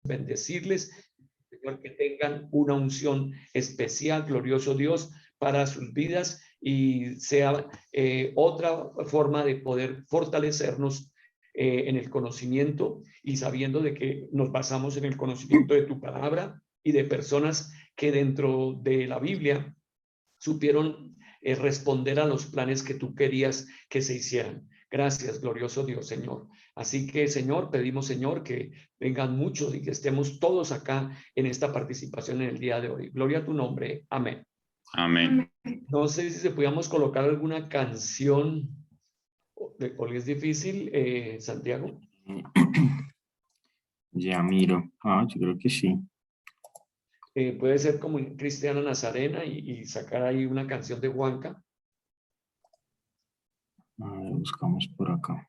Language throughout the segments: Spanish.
bendecirles, Señor, que tengan una unción especial, glorioso Dios, para sus vidas y sea otra forma de poder fortalecernos en el conocimiento y sabiendo de que nos basamos en el conocimiento de tu palabra y de personas que dentro de la Biblia supieron responder a los planes que tú querías que se hicieran. Gracias, glorioso Dios, Señor. Así que, Señor, pedimos, Señor, que vengan muchos y que estemos todos acá en esta participación en el día de hoy. Gloria a tu nombre. Amén. Amén. No sé si se podíamos colocar alguna canción. ¿O es difícil, Santiago? Ya miro. Yo creo que sí. Puede ser como Cristiana Nazarena y sacar ahí una canción de Juanca. Buscamos por acá.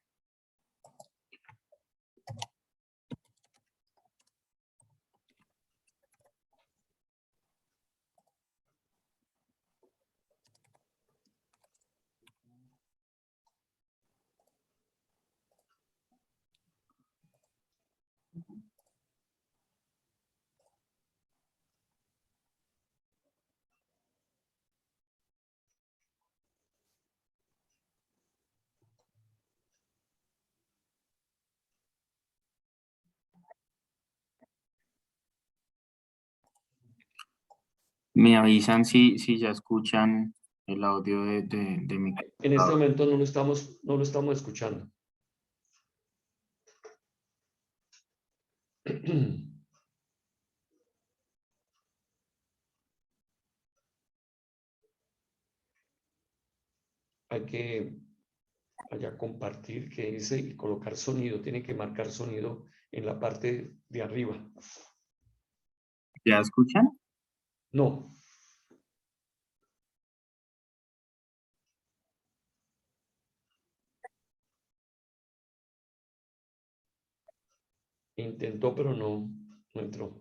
Me avisan si ya escuchan el audio de mi En este computador. momento no lo estamos escuchando. Hay que allá compartir que dice y colocar sonido. Tiene que marcar sonido en la parte de arriba. ¿Ya escuchan? No. Intentó, pero no entró.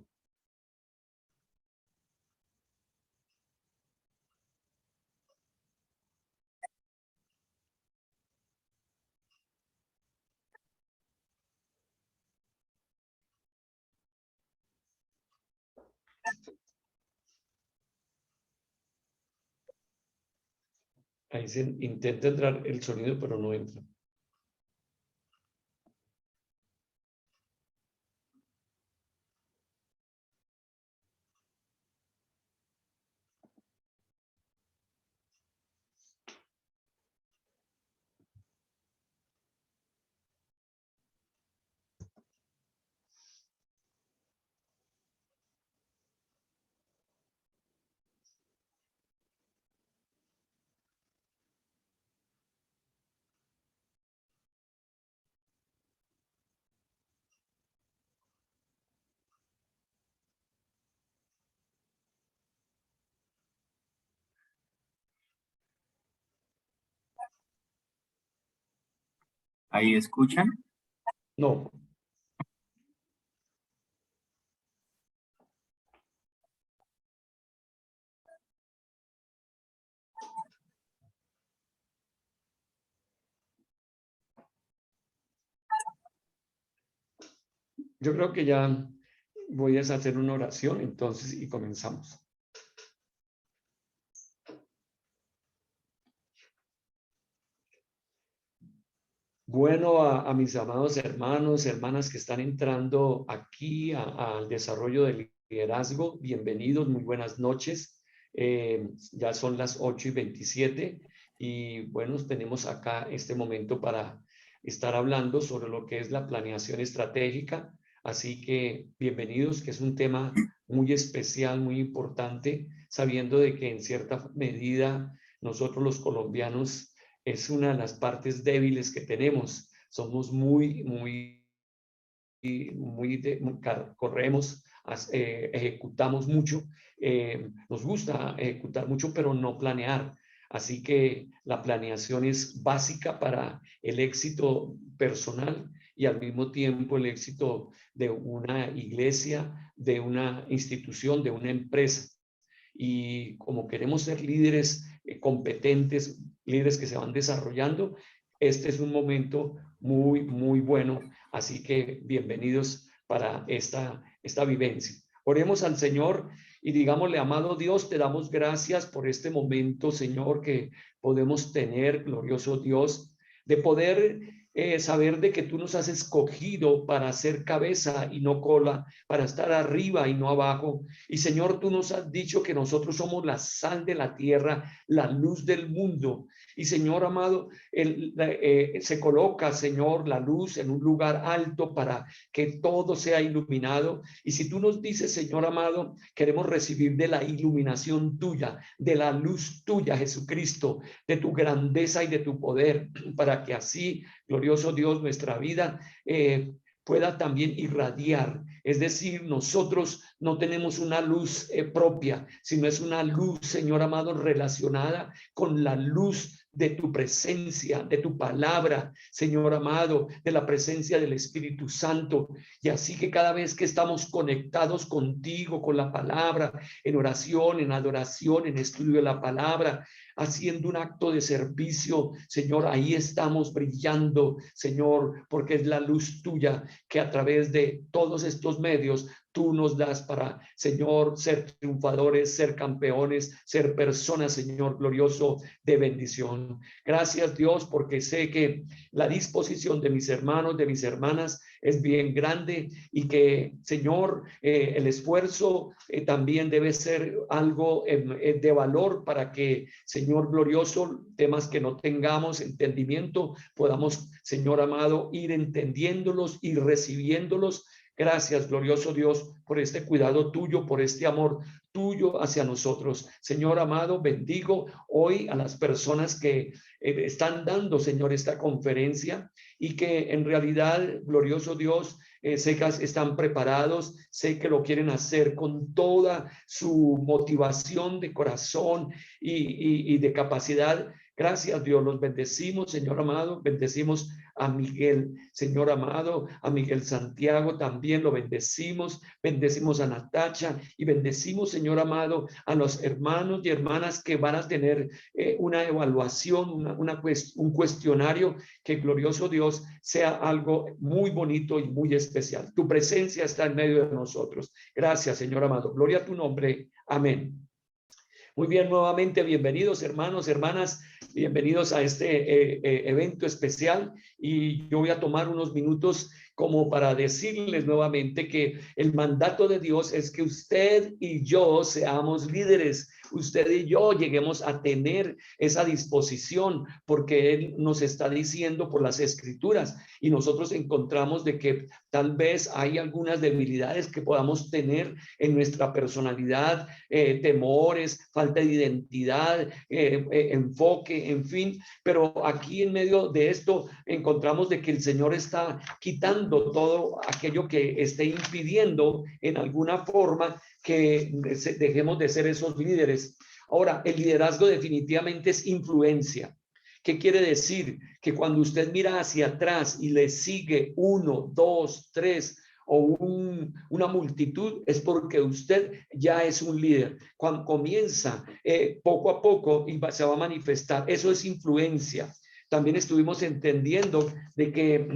Ahí se intenta entrar el sonido, pero no entra. ¿Ahí escuchan? No. Yo creo que ya voy a hacer una oración entonces y comenzamos. Bueno, a mis amados hermanos, hermanas que están entrando aquí al desarrollo del liderazgo, bienvenidos, muy buenas noches. Ya son las 8:27 y bueno, tenemos acá este momento para estar hablando sobre lo que es la planeación estratégica. Así que bienvenidos, que es un tema muy especial, muy importante, sabiendo de que en cierta medida nosotros los colombianos es una de las partes débiles que tenemos. Somos corremos, ejecutamos mucho, nos gusta ejecutar mucho, pero no planear. Así que la planeación es básica para el éxito personal y al mismo tiempo el éxito de una iglesia, de una institución, de una empresa. Y como queremos ser líderes competentes, líderes que se van desarrollando, este es un momento muy bueno. Así que bienvenidos para esta esta vivencia. Oremos al Señor y digámosle, amado Dios, te damos gracias por este momento, Señor, que podemos tener, glorioso Dios, de poder saber de que tú nos has escogido para ser cabeza y no cola, para estar arriba y no abajo. Y Señor, tú nos has dicho que nosotros somos la sal de la tierra, la luz del mundo. Y Señor amado, se coloca, Señor, la luz en un lugar alto para que todo sea iluminado. Y si tú nos dices, Señor amado, queremos recibir de la iluminación tuya, de la luz tuya, Jesucristo, de tu grandeza y de tu poder, para que así, glorioso Dios, nuestra vida pueda también irradiar. Es decir, nosotros no tenemos una luz propia, sino es una luz, Señor amado, relacionada con la luz de tu presencia, de tu palabra, Señor amado, de la presencia del Espíritu Santo. Y así que cada vez que estamos conectados contigo, con la palabra, en oración, en adoración, en estudio de la palabra, haciendo un acto de servicio, Señor, ahí estamos brillando, Señor, porque es la luz tuya que a través de todos estos medios tú nos das para, Señor, ser triunfadores, ser campeones, ser personas, Señor, glorioso de bendición. Gracias, Dios, porque sé que la disposición de mis hermanos, de mis hermanas es bien grande y que, Señor, el esfuerzo también debe ser algo de valor para que, Señor glorioso, temas que no tengamos entendimiento, podamos, Señor amado, ir entendiéndolos y recibiéndolos. Gracias, glorioso Dios, por este cuidado tuyo, por este amor tuyo hacia nosotros. Señor amado, bendigo hoy a las personas que están dando, Señor, esta conferencia y que en realidad, glorioso Dios, sé que están preparados, sé que lo quieren hacer con toda su motivación de corazón y de capacidad. Gracias, Dios, los bendecimos, Señor amado, bendecimos a Miguel, Señor amado, a Miguel Santiago también lo bendecimos, bendecimos a Natacha y bendecimos, Señor amado, a los hermanos y hermanas que van a tener una evaluación, un cuestionario, que glorioso Dios sea algo muy bonito y muy especial. Tu presencia está en medio de nosotros. Gracias, Señor amado. Gloria a tu nombre. Amén. Muy bien, nuevamente bienvenidos hermanos, hermanas, bienvenidos a este evento especial y yo voy a tomar unos minutos como para decirles nuevamente que el mandato de Dios es que usted y yo seamos líderes, usted y yo lleguemos a tener esa disposición porque Él nos está diciendo por las escrituras y nosotros encontramos de que tal vez hay algunas debilidades que podamos tener en nuestra personalidad, temores, falta de identidad, enfoque, en fin, pero aquí en medio de esto encontramos de que el Señor está quitando todo aquello que esté impidiendo en alguna forma que dejemos de ser esos líderes. Ahora, el liderazgo definitivamente es influencia. ¿Qué quiere decir? Que cuando usted mira hacia atrás y le sigue 1, 2, 3 o una multitud, es porque usted ya es un líder. Cuando comienza poco a poco y se va a manifestar, eso es influencia. También estuvimos entendiendo de que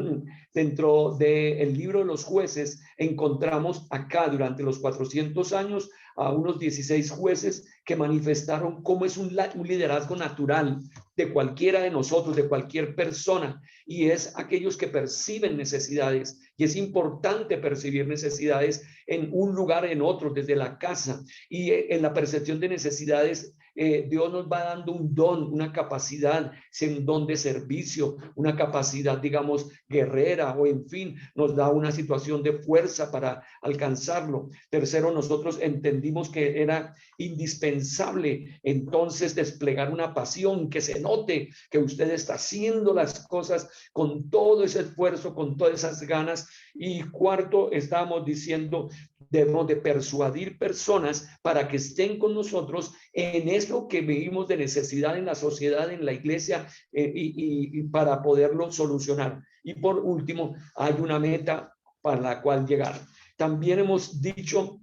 dentro del libro de los jueces encontramos acá durante los 400 años a unos 16 jueces que manifestaron cómo es un liderazgo natural de cualquiera de nosotros, de cualquier persona, y es aquellos que perciben necesidades, y es importante percibir necesidades en un lugar, en otro, desde la casa, y en la percepción de necesidades Dios nos va dando un don, una capacidad, un don de servicio, una capacidad, digamos, guerrera o en fin, nos da una situación de fuerza para alcanzarlo. Tercero, nosotros entendimos que era indispensable entonces desplegar una pasión, que se note que usted está haciendo las cosas con todo ese esfuerzo, con todas esas ganas. Y cuarto, estábamos diciendo, debemos de persuadir personas para que estén con nosotros en eso que vivimos de necesidad en la sociedad, en la iglesia, y para poderlo solucionar. Y por último, hay una meta para la cual llegar. También hemos dicho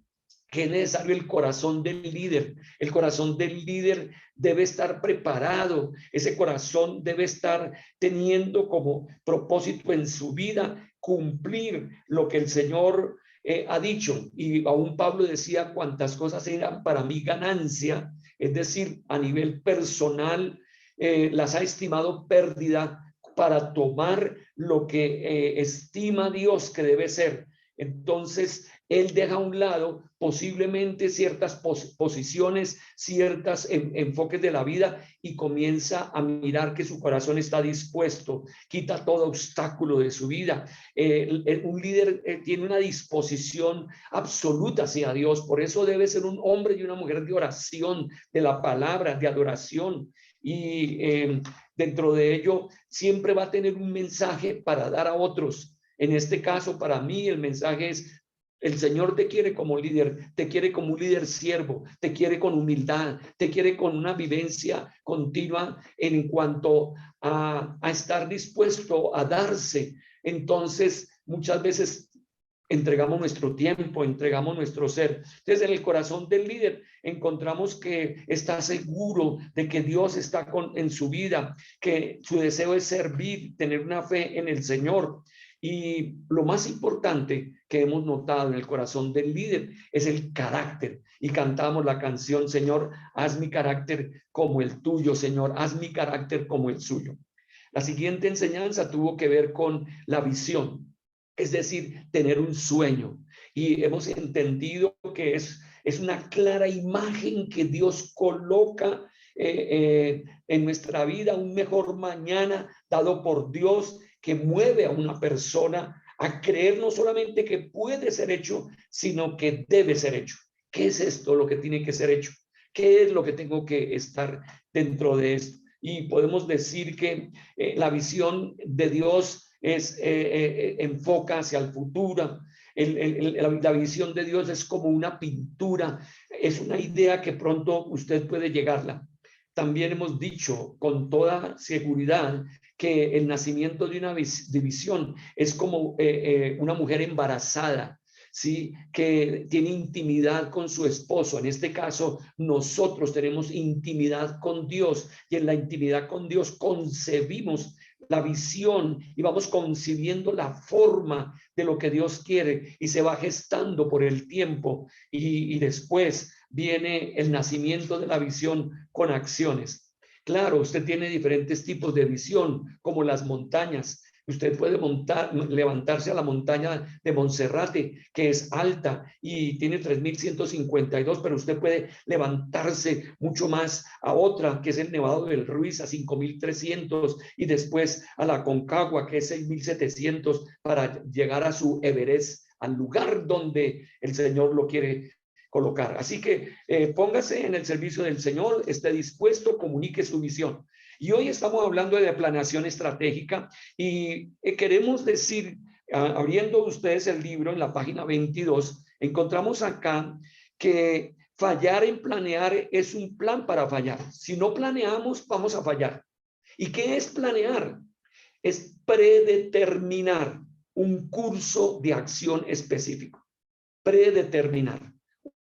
que es necesario el corazón del líder. El corazón del líder debe estar preparado. Ese corazón debe estar teniendo como propósito en su vida cumplir lo que el Señor ha dicho, y aún Pablo decía, cuantas cosas eran para mí ganancia, es decir, a nivel personal, las ha estimado pérdida para tomar lo que estima Dios que debe ser. Entonces, él deja a un lado posiblemente ciertas posiciones, ciertos enfoques de la vida y comienza a mirar que su corazón está dispuesto, quita todo obstáculo de su vida. Un líder tiene una disposición absoluta hacia Dios, por eso debe ser un hombre y una mujer de oración, de la palabra, de adoración. Y dentro de ello siempre va a tener un mensaje para dar a otros. En este caso, para mí, el mensaje es: el Señor te quiere como líder, te quiere como un líder siervo, te quiere con humildad, te quiere con una vivencia continua en cuanto a estar dispuesto a darse. Entonces, muchas veces entregamos nuestro tiempo, entregamos nuestro ser. Entonces, en el corazón del líder encontramos que está seguro de que Dios está en su vida, que su deseo es servir, tener una fe en el Señor. Y lo más importante que hemos notado en el corazón del líder es el carácter. Y cantamos la canción: Señor, haz mi carácter como el tuyo, Señor, haz mi carácter como el suyo. La siguiente enseñanza tuvo que ver con la visión. Es decir, tener un sueño. Y hemos entendido que es una clara imagen que Dios coloca en nuestra vida, un mejor mañana dado por Dios, que mueve a una persona a creer no solamente que puede ser hecho, sino que debe ser hecho. ¿Qué es esto lo que tiene que ser hecho? ¿Qué es lo que tengo que estar dentro de esto? Y podemos decir que la visión de Dios enfoca hacia el futuro. La visión de Dios es como una pintura, es una idea que pronto usted puede llegarla. También hemos dicho con toda seguridad que el nacimiento de una visión es como una mujer embarazada, ¿sí? Que tiene intimidad con su esposo. En este caso, nosotros tenemos intimidad con Dios y en la intimidad con Dios concebimos la visión y vamos concibiendo la forma de lo que Dios quiere y se va gestando por el tiempo y después viene el nacimiento de la visión con acciones. Claro, usted tiene diferentes tipos de visión, como las montañas. Usted puede levantarse a la montaña de Monserrate, que es alta y tiene 3.152, pero usted puede levantarse mucho más a otra, que es el Nevado del Ruiz, a 5.300, y después a la Concagua, que es 6.700, para llegar a su Everest, al lugar donde el Señor lo quiere colocar. Así que póngase en el servicio del Señor, esté dispuesto, comunique su visión. Y hoy estamos hablando de planeación estratégica y queremos decir, abriendo ustedes el libro en la página 22, encontramos acá que fallar en planear es un plan para fallar. Si no planeamos, vamos a fallar. ¿Y qué es planear? Es predeterminar un curso de acción específico. Predeterminar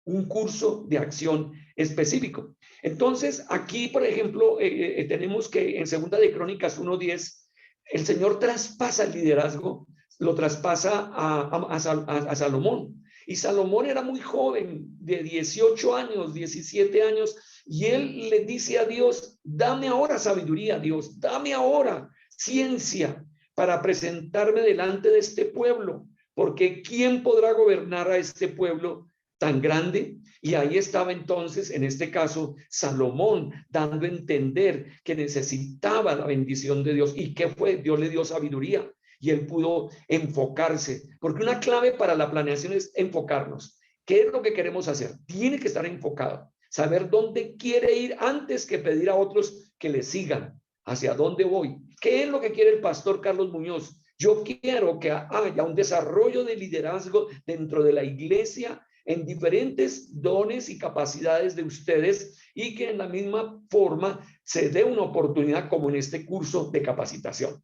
un curso de acción específico. Entonces, aquí, por ejemplo, tenemos que en Segunda de Crónicas 1:10, el Señor traspasa el liderazgo, lo traspasa a Salomón. Y Salomón era muy joven, de 18 años, 17 años, y él le dice a Dios: dame ahora sabiduría, Dios, dame ahora ciencia para presentarme delante de este pueblo, porque ¿quién podrá gobernar a este pueblo tan grande? Y ahí estaba entonces, en este caso, Salomón dando a entender que necesitaba la bendición de Dios. ¿Y qué fue? Dios le dio sabiduría y él pudo enfocarse, porque una clave para la planeación es enfocarnos. ¿Qué es lo que queremos hacer? Tiene que estar enfocado, saber dónde quiere ir antes que pedir a otros que le sigan. ¿Hacia dónde voy? ¿Qué es lo que quiere el pastor Carlos Muñoz? Yo quiero que haya un desarrollo de liderazgo dentro de la iglesia en diferentes dones y capacidades de ustedes y que en la misma forma se dé una oportunidad como en este curso de capacitación.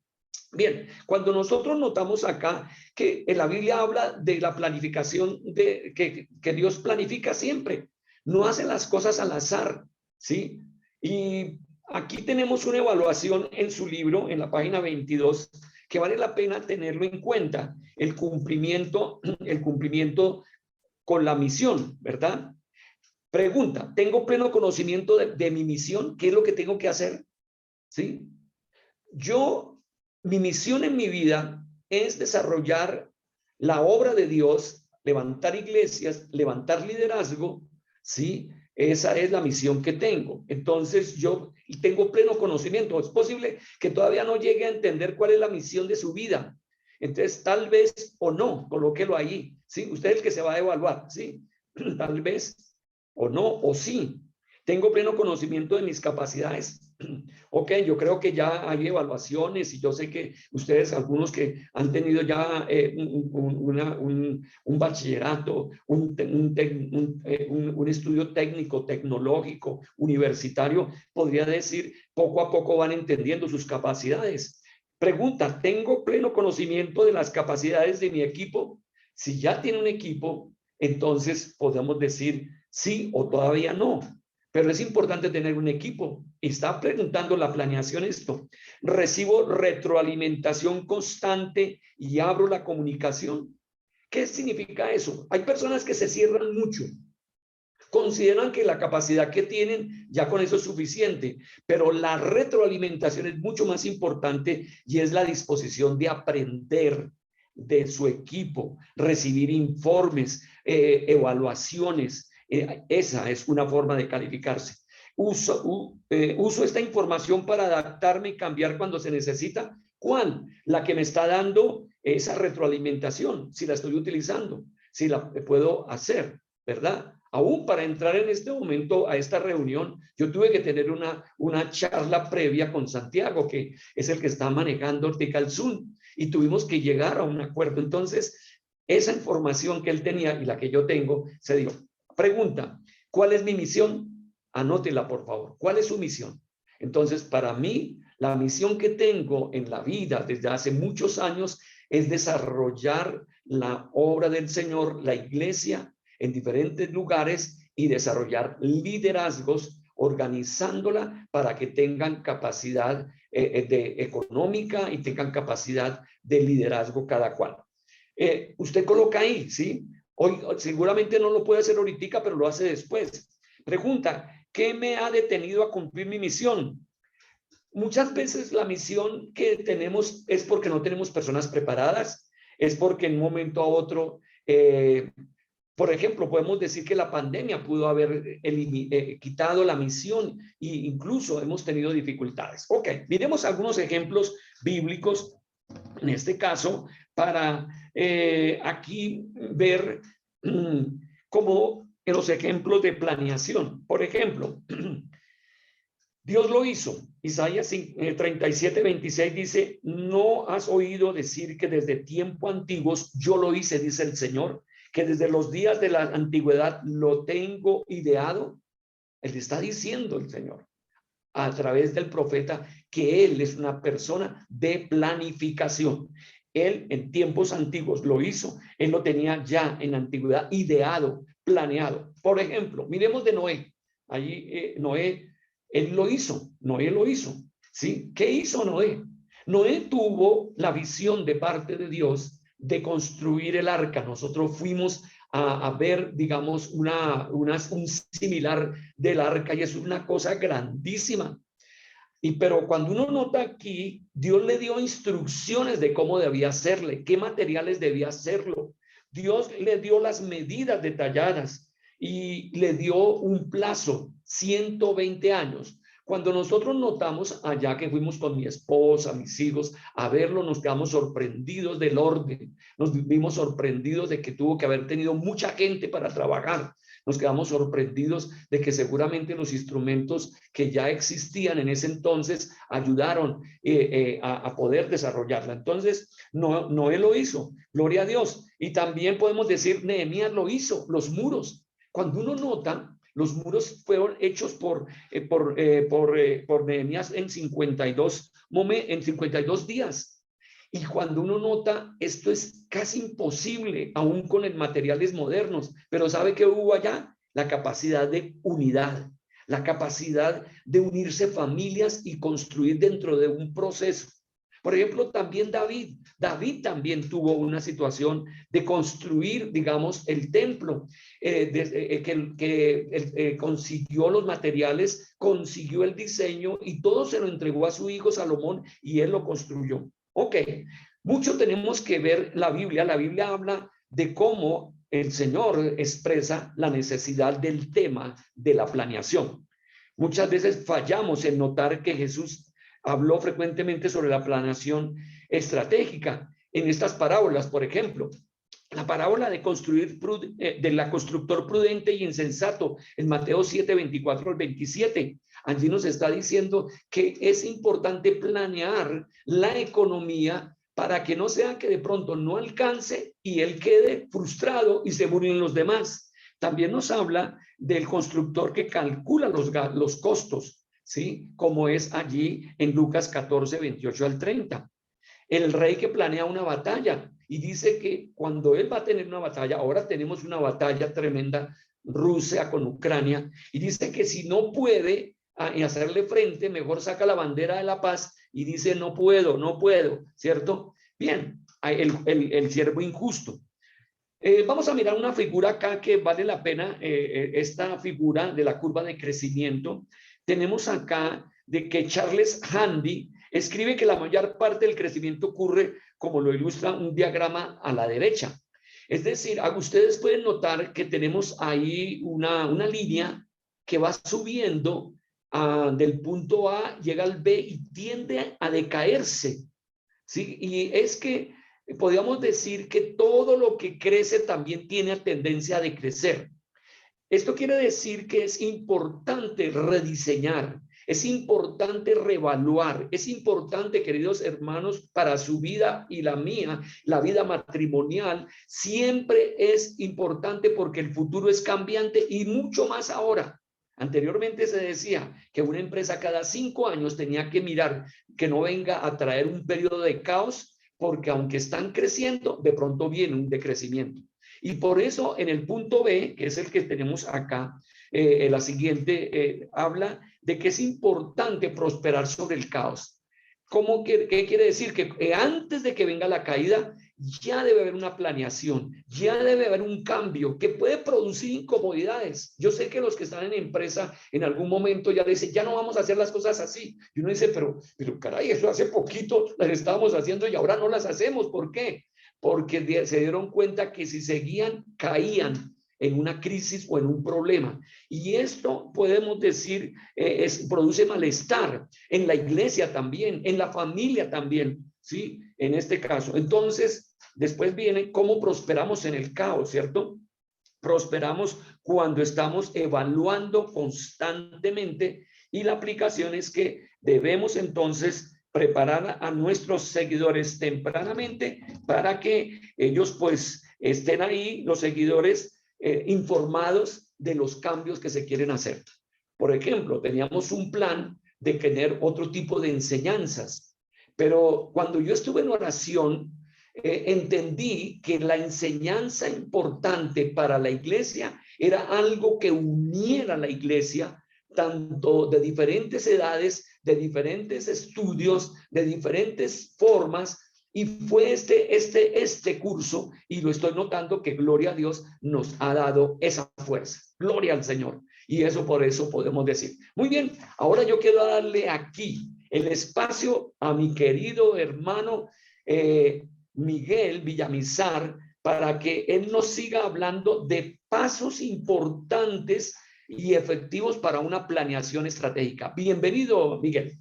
Bien, cuando nosotros notamos acá que en la Biblia habla de la planificación, que Dios planifica siempre, no hace las cosas al azar, ¿sí? Y aquí tenemos una evaluación en su libro, en la página 22, que vale la pena tenerlo en cuenta, el cumplimiento con la misión, ¿verdad? Pregunta, ¿tengo pleno conocimiento de mi misión? ¿Qué es lo que tengo que hacer? ¿Sí? Mi misión en mi vida es desarrollar la obra de Dios, levantar iglesias, levantar liderazgo, ¿sí? Esa es la misión que tengo. Entonces yo tengo pleno conocimiento. Es posible que todavía no llegue a entender cuál es la misión de su vida. Entonces tal vez o no, colóquelo ahí, ¿sí? Usted es el que se va a evaluar, ¿sí? Tal vez o no, o sí. Tengo pleno conocimiento de mis capacidades. Ok, yo creo que ya hay evaluaciones y yo sé que ustedes, algunos que han tenido ya un bachillerato, un estudio técnico, tecnológico, universitario, podría decir, poco a poco van entendiendo sus capacidades. Pregunta, ¿tengo pleno conocimiento de las capacidades de mi equipo? Si ya tiene un equipo, entonces podemos decir sí o todavía no. Pero es importante tener un equipo. Y está preguntando la planeación esto. ¿Recibo retroalimentación constante y abro la comunicación? ¿Qué significa eso? Hay personas que se cierran mucho. Consideran que la capacidad que tienen ya con eso es suficiente, pero la retroalimentación es mucho más importante y es la disposición de aprender de su equipo, recibir informes, evaluaciones. Esa es una forma de calificarse. Uso esta información para adaptarme y cambiar cuando se necesita. ¿Cuál? La que me está dando esa retroalimentación, si la estoy utilizando, si la puedo hacer, ¿verdad? Aún para entrar en este momento a esta reunión, yo tuve que tener una charla previa con Santiago, que es el que está manejando Ortical Zoom, y tuvimos que llegar a un acuerdo. Entonces, esa información que él tenía y la que yo tengo, se dio. Pregunta, ¿cuál es mi misión? Anótela, por favor. ¿Cuál es su misión? Entonces, para mí, la misión que tengo en la vida desde hace muchos años es desarrollar la obra del Señor, la iglesia, en diferentes lugares y desarrollar liderazgos, organizándola para que tengan capacidad económica y tengan capacidad de liderazgo cada cual. Usted coloca ahí, ¿sí? Hoy seguramente no lo puede hacer ahorita, pero lo hace después. Pregunta, ¿qué me ha detenido a cumplir mi misión? Muchas veces la misión que tenemos es porque no tenemos personas preparadas, es porque en un momento a otro, por ejemplo, podemos decir que la pandemia pudo haber quitado la misión e incluso hemos tenido dificultades. Ok, miremos algunos ejemplos bíblicos, en este caso, para aquí ver como en los ejemplos de planeación. Por ejemplo, Dios lo hizo. Isaías 37:26 dice, ¿no has oído decir que desde tiempo antiguos yo lo hice, dice el Señor? Que desde los días de la antigüedad lo tengo ideado. Él está diciendo el Señor a través del profeta que Él es una persona de planificación. Él en tiempos antiguos lo hizo. Él lo tenía ya en la antigüedad ideado, planeado. Por ejemplo, miremos de Noé. Allí Noé, él lo hizo. Noé lo hizo. ¿Sí? ¿Qué hizo Noé? Noé tuvo la visión de parte de Dios de construir el arca. Nosotros fuimos a ver, digamos, un similar del arca y es una cosa grandísima. Pero cuando uno nota aquí, Dios le dio instrucciones de cómo debía hacerle, qué materiales debía hacerlo. Dios le dio las medidas detalladas y le dio un plazo, 120 años. Cuando nosotros notamos allá que fuimos con mi esposa, mis hijos, a verlo, nos quedamos sorprendidos del orden. Nos vimos sorprendidos de que tuvo que haber tenido mucha gente para trabajar. Nos quedamos sorprendidos de que seguramente los instrumentos que ya existían en ese entonces ayudaron a poder desarrollarla. Entonces, Noé lo hizo, gloria a Dios. Y también podemos decir, Nehemías lo hizo, los muros. Cuando uno nota, los muros fueron hechos por Nehemías en 52 días. Y cuando uno nota, esto es casi imposible, aún con los materiales modernos, pero ¿sabe qué hubo allá? La capacidad de unidad, la capacidad de unirse familias y construir dentro de un proceso. Por ejemplo, también David también tuvo una situación de construir, digamos, el templo, consiguió los materiales, consiguió el diseño y todo se lo entregó a su hijo Salomón y él lo construyó. Ok, mucho tenemos que ver la Biblia. La Biblia habla de cómo el Señor expresa la necesidad del tema de la planeación. Muchas veces fallamos en notar que Jesús habló frecuentemente sobre la planeación estratégica en estas parábolas, por ejemplo. La parábola de de la constructor prudente y insensato en Mateo 7, 24 al 27. Allí nos está diciendo que es importante planear la economía para que no sea que de pronto no alcance y él quede frustrado y se burlen los demás. También nos habla del constructor que calcula los costos, ¿sí? Como es allí en Lucas 14, 28 al 30. El rey que planea una batalla y dice que cuando él va a tener una batalla, ahora tenemos una batalla tremenda, Rusia con Ucrania, y dice que si no puede hacerle frente, mejor saca la bandera de la paz y dice no puedo, ¿cierto? Bien, el siervo injusto. Vamos a mirar una figura acá que vale la pena, esta figura de la curva de crecimiento. Tenemos acá de que Charles Handy escribe que la mayor parte del crecimiento ocurre, como lo ilustra un diagrama a la derecha. Es decir, ustedes pueden notar que tenemos ahí una línea que va subiendo del punto A, llega al B y tiende a decaerse, ¿sí? Y es que podríamos decir que todo lo que crece también tiene tendencia a decrecer. Esto quiere decir que es importante rediseñar, es importante reevaluar, es importante, queridos hermanos, para su vida y la mía, la vida matrimonial, siempre es importante porque el futuro es cambiante y mucho más ahora. Anteriormente se decía que una empresa cada 5 años tenía que mirar que no venga a traer un periodo de caos, porque aunque están creciendo, de pronto viene un decrecimiento. Y por eso en el punto B, que es el que tenemos acá, la siguiente, habla de que es importante prosperar sobre el caos. ¿Qué quiere decir? Que antes de que venga la caída, ya debe haber una planeación, ya debe haber un cambio que puede producir incomodidades. Yo sé que los que están en empresa en algún momento ya dicen, ya no vamos a hacer las cosas así. Y uno dice, pero caray, eso hace poquito las estábamos haciendo y ahora no las hacemos. ¿Por qué? Porque se dieron cuenta que si seguían, caían en una crisis o en un problema. Y esto podemos decir, produce malestar en la iglesia también, en la familia también, ¿sí? En este caso. Entonces, después viene cómo prosperamos en el caos, ¿cierto? Prosperamos cuando estamos evaluando constantemente y la aplicación es que debemos entonces preparar a nuestros seguidores tempranamente para que ellos pues estén ahí, los seguidores, informados de los cambios que se quieren hacer. Por ejemplo, teníamos un plan de tener otro tipo de enseñanzas, pero cuando yo estuve en oración, entendí que la enseñanza importante para la iglesia era algo que uniera a la iglesia, tanto de diferentes edades, de diferentes estudios, de diferentes formas, y fue este curso, y lo estoy notando que gloria a Dios nos ha dado esa fuerza. Gloria al Señor. Y eso por eso podemos decir. Muy bien, ahora yo quiero darle aquí el espacio a mi querido hermano Miguel Villamizar para que él nos siga hablando de pasos importantes y efectivos para una planeación estratégica. Bienvenido, Miguel.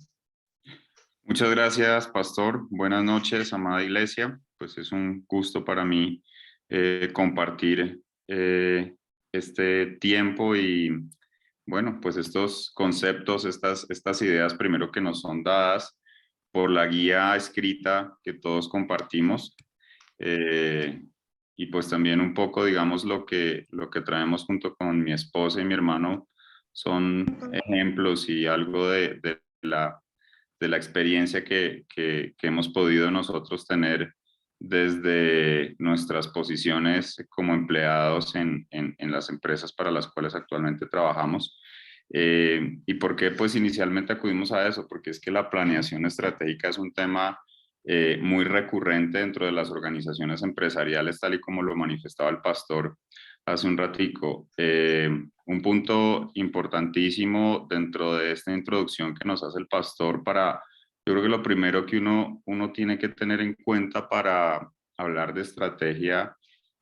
Muchas gracias, pastor. Buenas noches, amada iglesia. Pues es un gusto para mí compartir este tiempo y, bueno, pues estos conceptos, estas ideas, primero que nos son dadas por la guía escrita que todos compartimos y pues también un poco, digamos, lo que traemos junto con mi esposa y mi hermano son ejemplos y algo de la experiencia que hemos podido nosotros tener desde nuestras posiciones como empleados en las empresas para las cuales actualmente trabajamos. ¿Y por qué? Pues inicialmente acudimos a eso, porque es que la planeación estratégica es un tema muy recurrente dentro de las organizaciones empresariales, tal y como lo manifestaba el pastor hace un ratico. Un punto importantísimo dentro de esta introducción que nos hace el pastor yo creo que lo primero que uno tiene que tener en cuenta para hablar de estrategia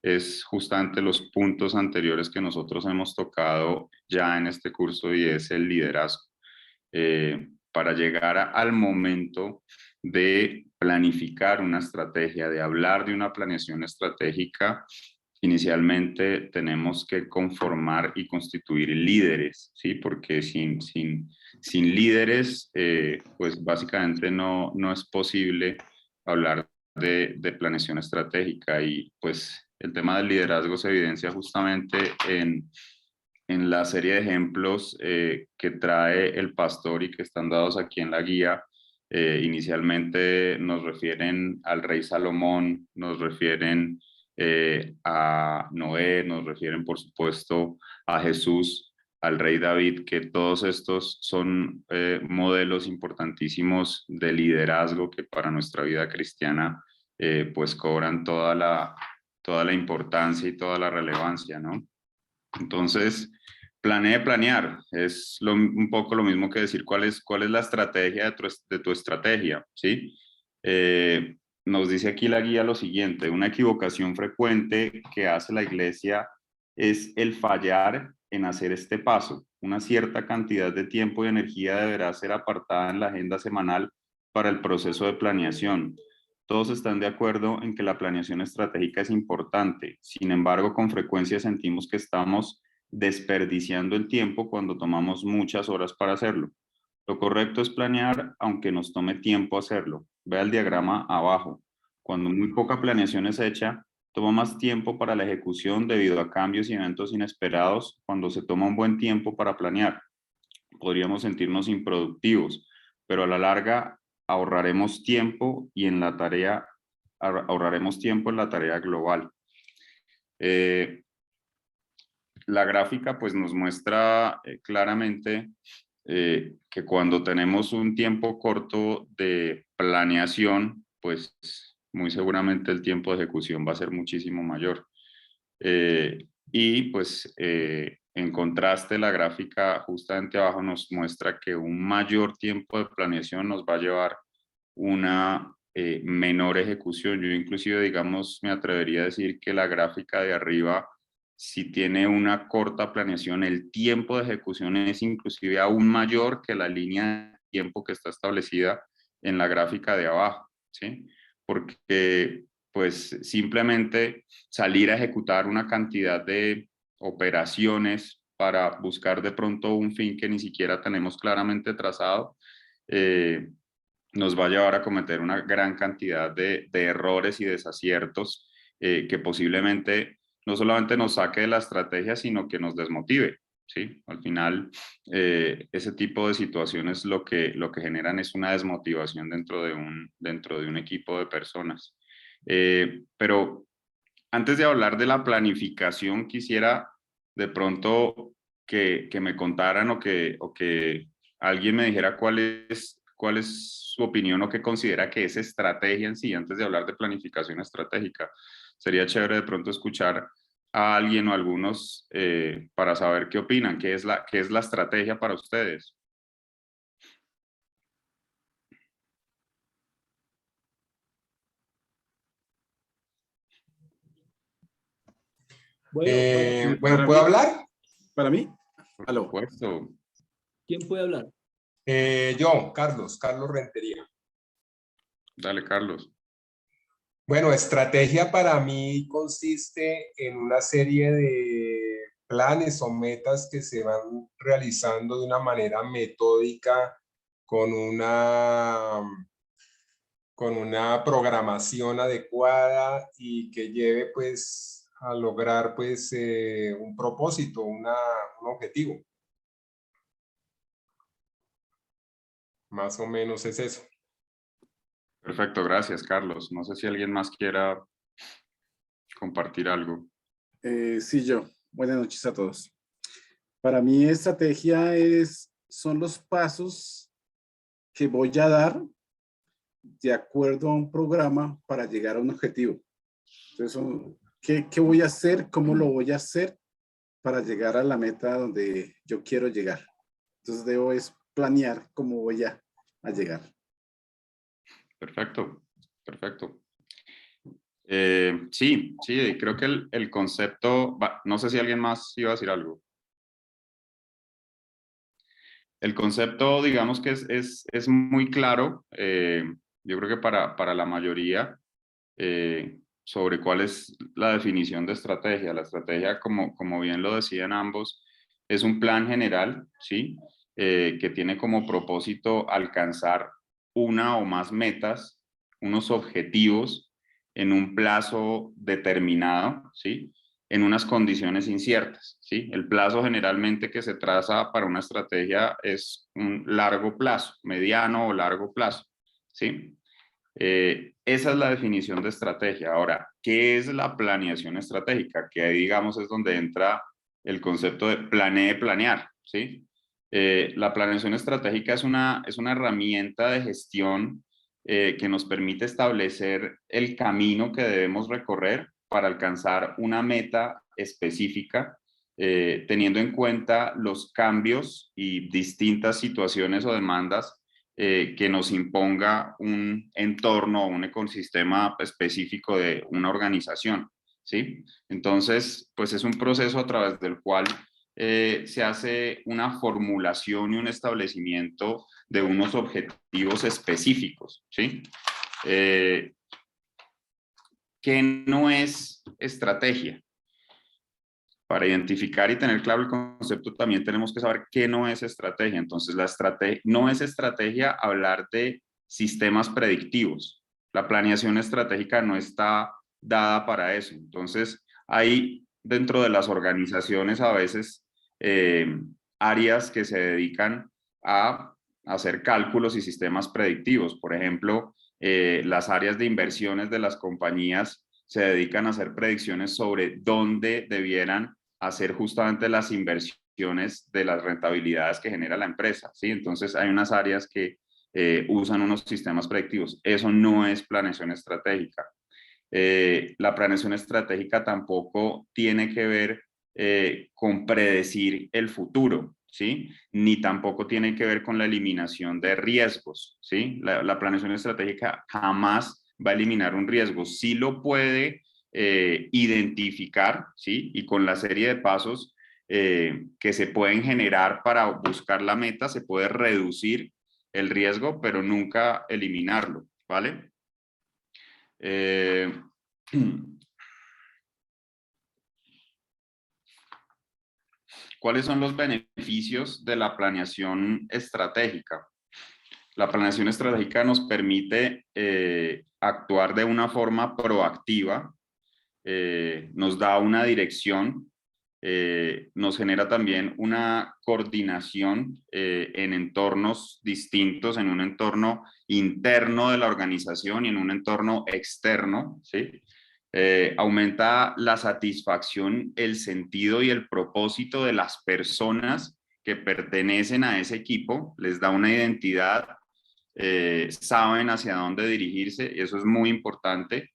es justamente los puntos anteriores que nosotros hemos tocado ya en este curso, y es el liderazgo. Para llegar al momento de planificar una estrategia, de hablar de una planeación estratégica, inicialmente tenemos que conformar y constituir líderes, ¿sí? Porque sin líderes, pues básicamente no es posible hablar de planeación estratégica. Y pues el tema del liderazgo se evidencia justamente en la serie de ejemplos que trae el pastor y que están dados aquí en la guía. Inicialmente nos refieren al rey Salomón, nos refieren a Noé, nos refieren por supuesto a Jesús, al rey David, que todos estos son modelos importantísimos de liderazgo que para nuestra vida cristiana pues cobran toda la importancia y toda la relevancia, ¿no? Entonces, planear es un poco lo mismo que decir cuál es la estrategia de tu estrategia, ¿sí? Nos dice aquí la guía lo siguiente: una equivocación frecuente que hace la iglesia es el fallar en hacer este paso. Una cierta cantidad de tiempo y energía deberá ser apartada en la agenda semanal para el proceso de planeación. Todos están de acuerdo en que la planeación estratégica es importante. Sin embargo, con frecuencia sentimos que estamos desperdiciando el tiempo cuando tomamos muchas horas para hacerlo. Lo correcto es planear aunque nos tome tiempo hacerlo. Vea el diagrama abajo. Cuando muy poca planeación es hecha, toma más tiempo para la ejecución debido a cambios y eventos inesperados. Cuando se toma un buen tiempo para planear, podríamos sentirnos improductivos, pero a la larga ahorraremos tiempo en la tarea global. La gráfica pues nos muestra claramente que cuando tenemos un tiempo corto de planeación, pues muy seguramente el tiempo de ejecución va a ser muchísimo mayor. Y pues en contraste, la gráfica justamente abajo nos muestra que un mayor tiempo de planeación nos va a llevar una menor ejecución. Yo inclusive, digamos, me atrevería a decir que la gráfica de arriba, si tiene una corta planeación, el tiempo de ejecución es inclusive aún mayor que la línea de tiempo que está establecida en la gráfica de abajo, ¿sí? Porque pues simplemente salir a ejecutar una cantidad de operaciones para buscar de pronto un fin que ni siquiera tenemos claramente trazado, nos va a llevar a cometer una gran cantidad de errores y desaciertos que posiblemente no solamente nos saque de la estrategia, sino que nos desmotive, ¿sí? Al final, ese tipo de situaciones lo que generan es una desmotivación dentro de un equipo de personas. Pero antes de hablar de la planificación, quisiera de pronto que me contaran o que alguien me dijera cuál es su opinión o qué considera que es estrategia en sí, antes de hablar de planificación estratégica. Sería chévere de pronto escuchar a alguien o algunos para saber qué opinan, qué es la estrategia para ustedes. Bueno, ¿puedo hablar? Para mí. Por Aló. supuesto. ¿Quién puede hablar? Yo, Carlos Rentería. Dale, Carlos. Bueno, estrategia para mí consiste en una serie de planes o metas que se van realizando de una manera metódica con una programación adecuada y que lleve pues a lograr pues un propósito, un objetivo. Más o menos es eso. Perfecto, gracias, Carlos. No sé si alguien más quiera compartir algo. Sí, yo. Buenas noches a todos. Para mí, estrategia son los pasos que voy a dar de acuerdo a un programa para llegar a un objetivo. Entonces, ¿qué voy a hacer? ¿Cómo lo voy a hacer para llegar a la meta donde yo quiero llegar? Entonces, debo es planear cómo voy a llegar. Perfecto, perfecto. Sí, creo que el concepto, no sé si alguien más iba a decir algo. El concepto, digamos que es muy claro, yo creo que para la mayoría, sobre cuál es la definición de estrategia. La estrategia, como bien lo decían ambos, es un plan general, ¿sí? Que tiene como propósito alcanzar una o más metas, unos objetivos en un plazo determinado, ¿sí? En unas condiciones inciertas, ¿sí? El plazo generalmente que se traza para una estrategia es un largo plazo, mediano o largo plazo, ¿sí? Esa es la definición de estrategia. Ahora, ¿qué es la planeación estratégica? Que ahí, digamos, es donde entra el concepto de planear, ¿sí? La planeación estratégica es una herramienta de gestión que nos permite establecer el camino que debemos recorrer para alcanzar una meta específica, teniendo en cuenta los cambios y distintas situaciones o demandas que nos imponga un entorno o un ecosistema específico de una organización, ¿sí? Entonces, pues es un proceso a través del cual se hace una formulación y un establecimiento de unos objetivos específicos, ¿sí? ¿Qué no es estrategia? Para identificar y tener claro el concepto, también tenemos que saber qué no es estrategia. Entonces, no es estrategia hablar de sistemas predictivos. La planeación estratégica no está dada para eso. Entonces, hay dentro de las organizaciones a veces áreas que se dedican a hacer cálculos y sistemas predictivos. Por ejemplo, las áreas de inversiones de las compañías se dedican a hacer predicciones sobre dónde debieran hacer justamente las inversiones de las rentabilidades que genera la empresa, ¿sí? Entonces hay unas áreas que usan unos sistemas predictivos. Eso no es planeación estratégica. La planeación estratégica tampoco tiene que ver con predecir el futuro, ¿sí? Ni tampoco tiene que ver con la eliminación de riesgos, ¿sí? La planeación estratégica jamás va a eliminar un riesgo. Sí lo puede identificar, ¿sí? Y con la serie de pasos que se pueden generar para buscar la meta, se puede reducir el riesgo, pero nunca eliminarlo, ¿vale? ¿Cuáles son los beneficios de la planeación estratégica? La planeación estratégica nos permite actuar de una forma proactiva, nos da una dirección, nos genera también una coordinación en entornos distintos, en un entorno interno de la organización y en un entorno externo, ¿sí? Aumenta la satisfacción, el sentido y el propósito de las personas que pertenecen a ese equipo, les da una identidad, saben hacia dónde dirigirse, y eso es muy importante.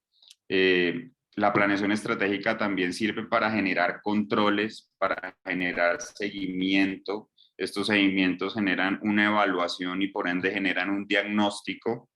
La planeación estratégica también sirve para generar controles, para generar seguimiento. Estos seguimientos generan una evaluación y por ende generan un diagnóstico.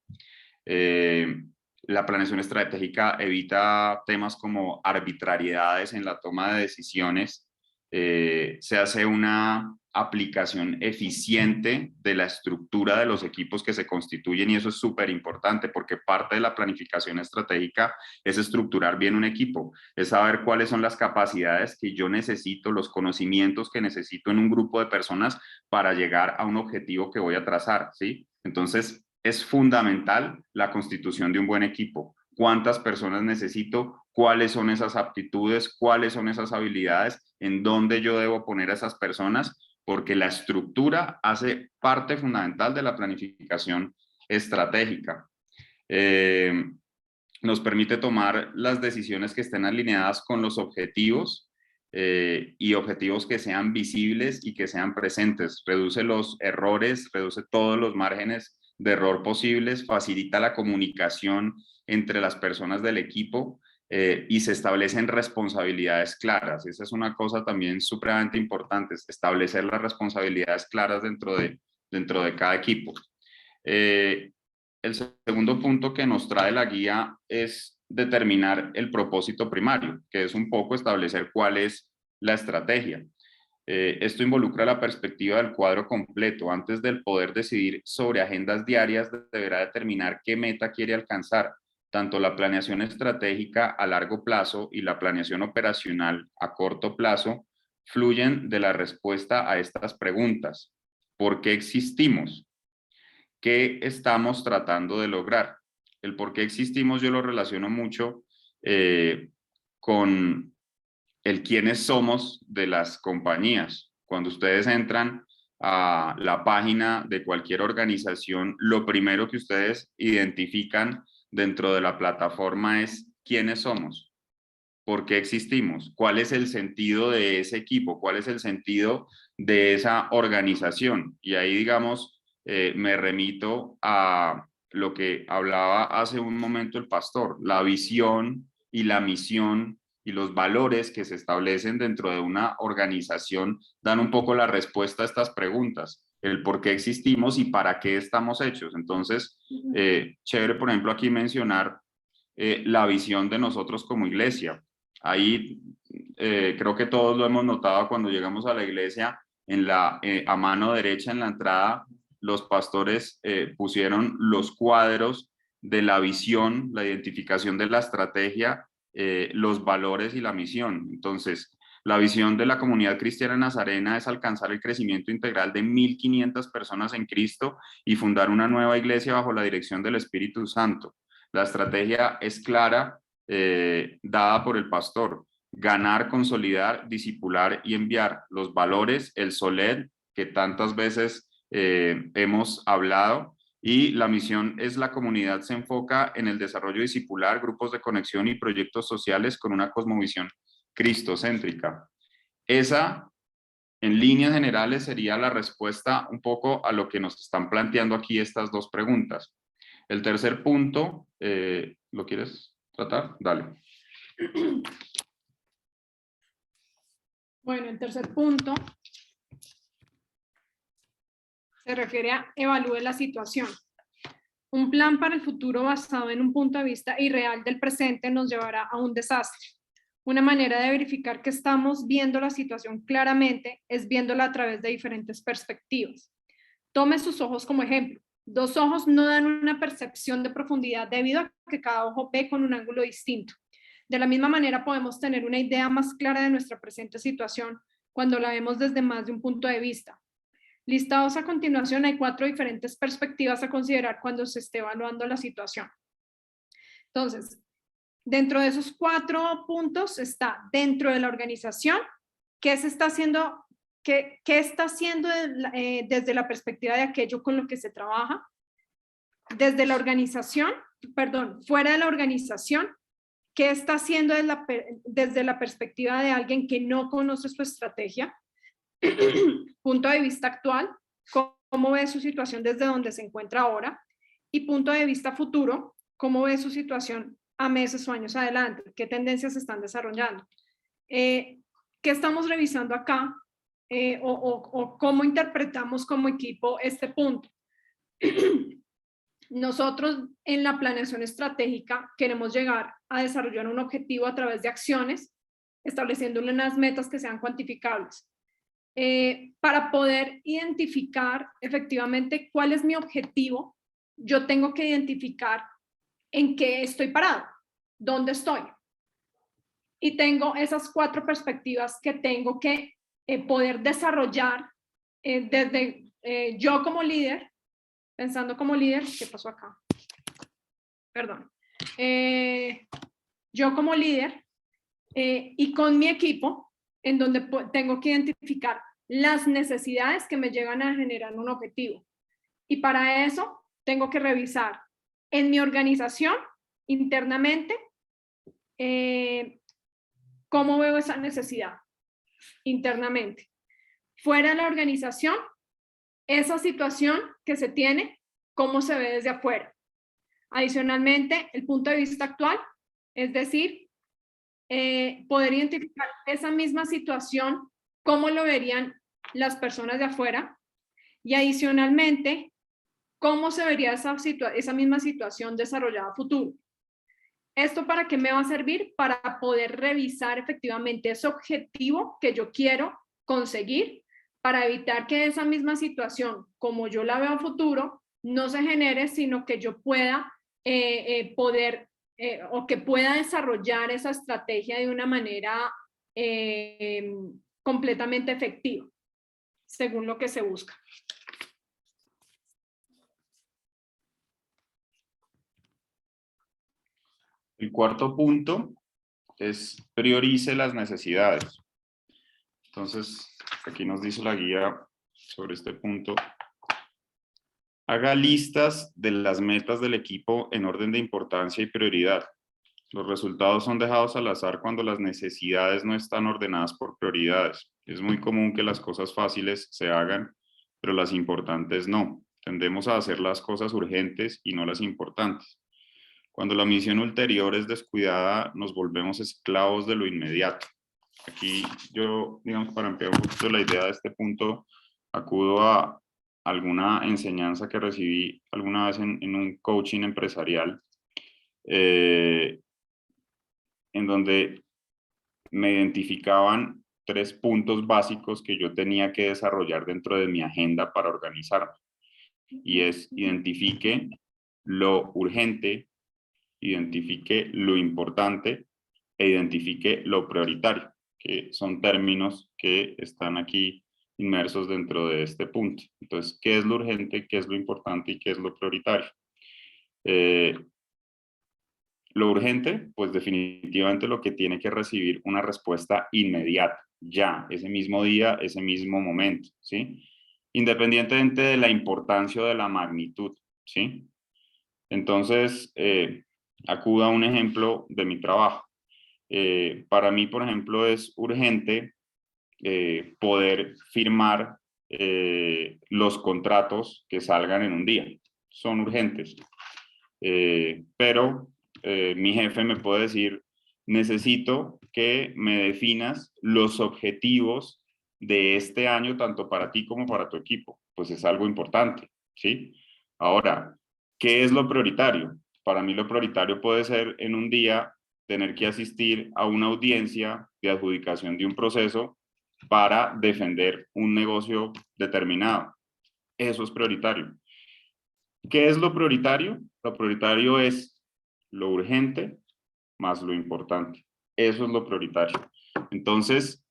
La planeación estratégica evita temas como arbitrariedades en la toma de decisiones. Se hace una aplicación eficiente de la estructura de los equipos que se constituyen y eso es súper importante porque parte de la planificación estratégica es estructurar bien un equipo, es saber cuáles son las capacidades que yo necesito, los conocimientos que necesito en un grupo de personas para llegar a un objetivo que voy a trazar, ¿sí? Entonces, es fundamental la constitución de un buen equipo. ¿Cuántas personas necesito? ¿Cuáles son esas aptitudes? ¿Cuáles son esas habilidades? ¿En dónde yo debo poner a esas personas? Porque la estructura hace parte fundamental de la planificación estratégica. Nos permite tomar las decisiones que estén alineadas con los objetivos y objetivos que sean visibles y que sean presentes. Reduce los errores, reduce todos los márgenes de error posibles, facilita la comunicación entre las personas del equipo y se establecen responsabilidades claras. Esa es una cosa también supremamente importante, establecer las responsabilidades claras dentro de cada equipo. El segundo punto que nos trae la guía es determinar el propósito primario, que es un poco establecer cuál es la estrategia. Esto involucra la perspectiva del cuadro completo. Antes del poder decidir sobre agendas diarias, deberá determinar qué meta quiere alcanzar. Tanto la planeación estratégica a largo plazo y la planeación operacional a corto plazo fluyen de la respuesta a estas preguntas. ¿Por qué existimos? ¿Qué estamos tratando de lograr? El por qué existimos yo lo relaciono mucho con el quiénes somos de las compañías. Cuando ustedes entran a la página de cualquier organización, lo primero que ustedes identifican dentro de la plataforma es quiénes somos, por qué existimos, cuál es el sentido de ese equipo, cuál es el sentido de esa organización. Y ahí, digamos, me remito a lo que hablaba hace un momento el pastor, la visión y la misión y los valores que se establecen dentro de una organización dan un poco la respuesta a estas preguntas, el por qué existimos y para qué estamos hechos. Entonces, chévere, por ejemplo, aquí mencionar la visión de nosotros como iglesia. Ahí creo que todos lo hemos notado cuando llegamos a la iglesia, a mano derecha en la entrada, los pastores pusieron los cuadros de la visión, la identificación de la estrategia, los valores y la misión. Entonces, la visión de la comunidad cristiana nazarena es alcanzar el crecimiento integral de 1,500 personas en Cristo y fundar una nueva iglesia bajo la dirección del Espíritu Santo. La estrategia es clara, dada por el pastor: ganar, consolidar, discipular y enviar. Los valores, el SOLED, que tantas veces hemos hablado, y la misión es: la comunidad se enfoca en el desarrollo discipular, grupos de conexión y proyectos sociales con una cosmovisión cristocéntrica. Esa, en líneas generales, sería la respuesta un poco a lo que nos están planteando aquí estas dos preguntas. El tercer punto, ¿lo quieres tratar? Dale. Bueno, el tercer punto se refiere a evalúe la situación. Un plan para el futuro basado en un punto de vista irreal del presente nos llevará a un desastre. Una manera de verificar que estamos viendo la situación claramente es viéndola a través de diferentes perspectivas. Tome sus ojos como ejemplo. 2 ojos no dan una percepción de profundidad debido a que cada ojo ve con un ángulo distinto. De la misma manera podemos tener una idea más clara de nuestra presente situación cuando la vemos desde más de un punto de vista. Listados a continuación, hay 4 diferentes perspectivas a considerar cuando se esté evaluando la situación. Entonces, dentro de esos 4 puntos está dentro de la organización, qué se está haciendo, qué está haciendo desde la perspectiva de aquello con lo que se trabaja. Desde la organización, fuera de la organización, qué está haciendo desde la perspectiva de alguien que no conoce su estrategia. Punto de vista actual, cómo ve su situación desde donde se encuentra ahora, y punto de vista futuro, cómo ve su situación a meses o años adelante, qué tendencias se están desarrollando. ¿Qué estamos revisando acá? O cómo interpretamos como equipo este punto. Nosotros en la planeación estratégica queremos llegar a desarrollar un objetivo a través de acciones, estableciendo unas metas que sean cuantificables. Para poder identificar efectivamente cuál es mi objetivo, yo tengo que identificar en qué estoy parado, dónde estoy. Y tengo esas 4 perspectivas que tengo que poder desarrollar desde yo como líder, pensando como líder. ¿Qué pasó acá? Perdón. Yo como líder y con mi equipo, en donde tengo que identificar las necesidades que me llegan a generar un objetivo. Y para eso tengo que revisar en mi organización internamente cómo veo esa necesidad internamente. Fuera de la organización, esa situación que se tiene, cómo se ve desde afuera. Adicionalmente, el punto de vista actual, es decir, poder identificar esa misma situación, cómo lo verían las personas de afuera, y adicionalmente, cómo se vería esa misma situación desarrollada a futuro. ¿Esto para qué me va a servir? Para poder revisar efectivamente ese objetivo que yo quiero conseguir, para evitar que esa misma situación, como yo la veo a futuro, no se genere, sino que yo pueda o que pueda desarrollar esa estrategia de una manera completamente efectiva, según lo que se busca. El cuarto punto es priorice las necesidades. Entonces, aquí nos dice la guía sobre este punto. Haga listas de las metas del equipo en orden de importancia y prioridad. Los resultados son dejados al azar cuando las necesidades no están ordenadas por prioridades. Es muy común que las cosas fáciles se hagan, pero las importantes no. Tendemos a hacer las cosas urgentes y no las importantes. Cuando la misión ulterior es descuidada, nos volvemos esclavos de lo inmediato. Aquí yo, digamos, para ampliar un poquito la idea de este punto, acudo a alguna enseñanza que recibí alguna vez en un coaching empresarial, en donde me identificaban 3 puntos básicos que yo tenía que desarrollar dentro de mi agenda para organizarme. Y es: identifique lo urgente, identifique lo importante e identifique lo prioritario, que son términos que están aquí inmersos dentro de este punto. Entonces, ¿qué es lo urgente, qué es lo importante y qué es lo prioritario? Lo urgente, pues definitivamente lo que tiene que recibir una respuesta inmediata, ya, ese mismo día, ese mismo momento, ¿sí? Independientemente de la importancia o de la magnitud, ¿sí? Entonces, acudo a un ejemplo de mi trabajo. Para mí, por ejemplo, es urgente poder firmar los contratos que salgan en un día. Son urgentes. Pero mi jefe me puede decir: necesito que me definas los objetivos de este año, tanto para ti como para tu equipo. Pues es algo importante, ¿sí? Ahora, ¿qué es lo prioritario? Para mí lo prioritario puede ser en un día tener que asistir a una audiencia de adjudicación de un proceso para defender un negocio determinado. Eso es prioritario. ¿Qué es lo prioritario? Lo prioritario es lo urgente más lo importante. Eso es lo prioritario. Entonces,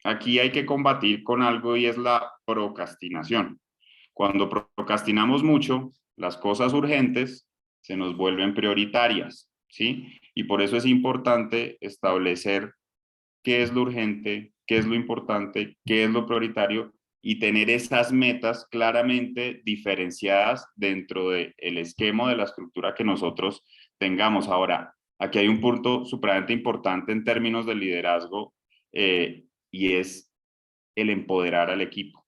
aquí hay que combatir con algo, y es la procrastinación. Cuando procrastinamos mucho, las cosas urgentes se nos vuelven prioritarias, ¿sí? Y por eso es importante establecer qué es lo urgente, qué es lo importante, qué es lo prioritario, y tener esas metas claramente diferenciadas dentro del esquema de la estructura que nosotros tengamos. Ahora, aquí hay un punto supremamente importante en términos de liderazgo, y es el empoderar al equipo.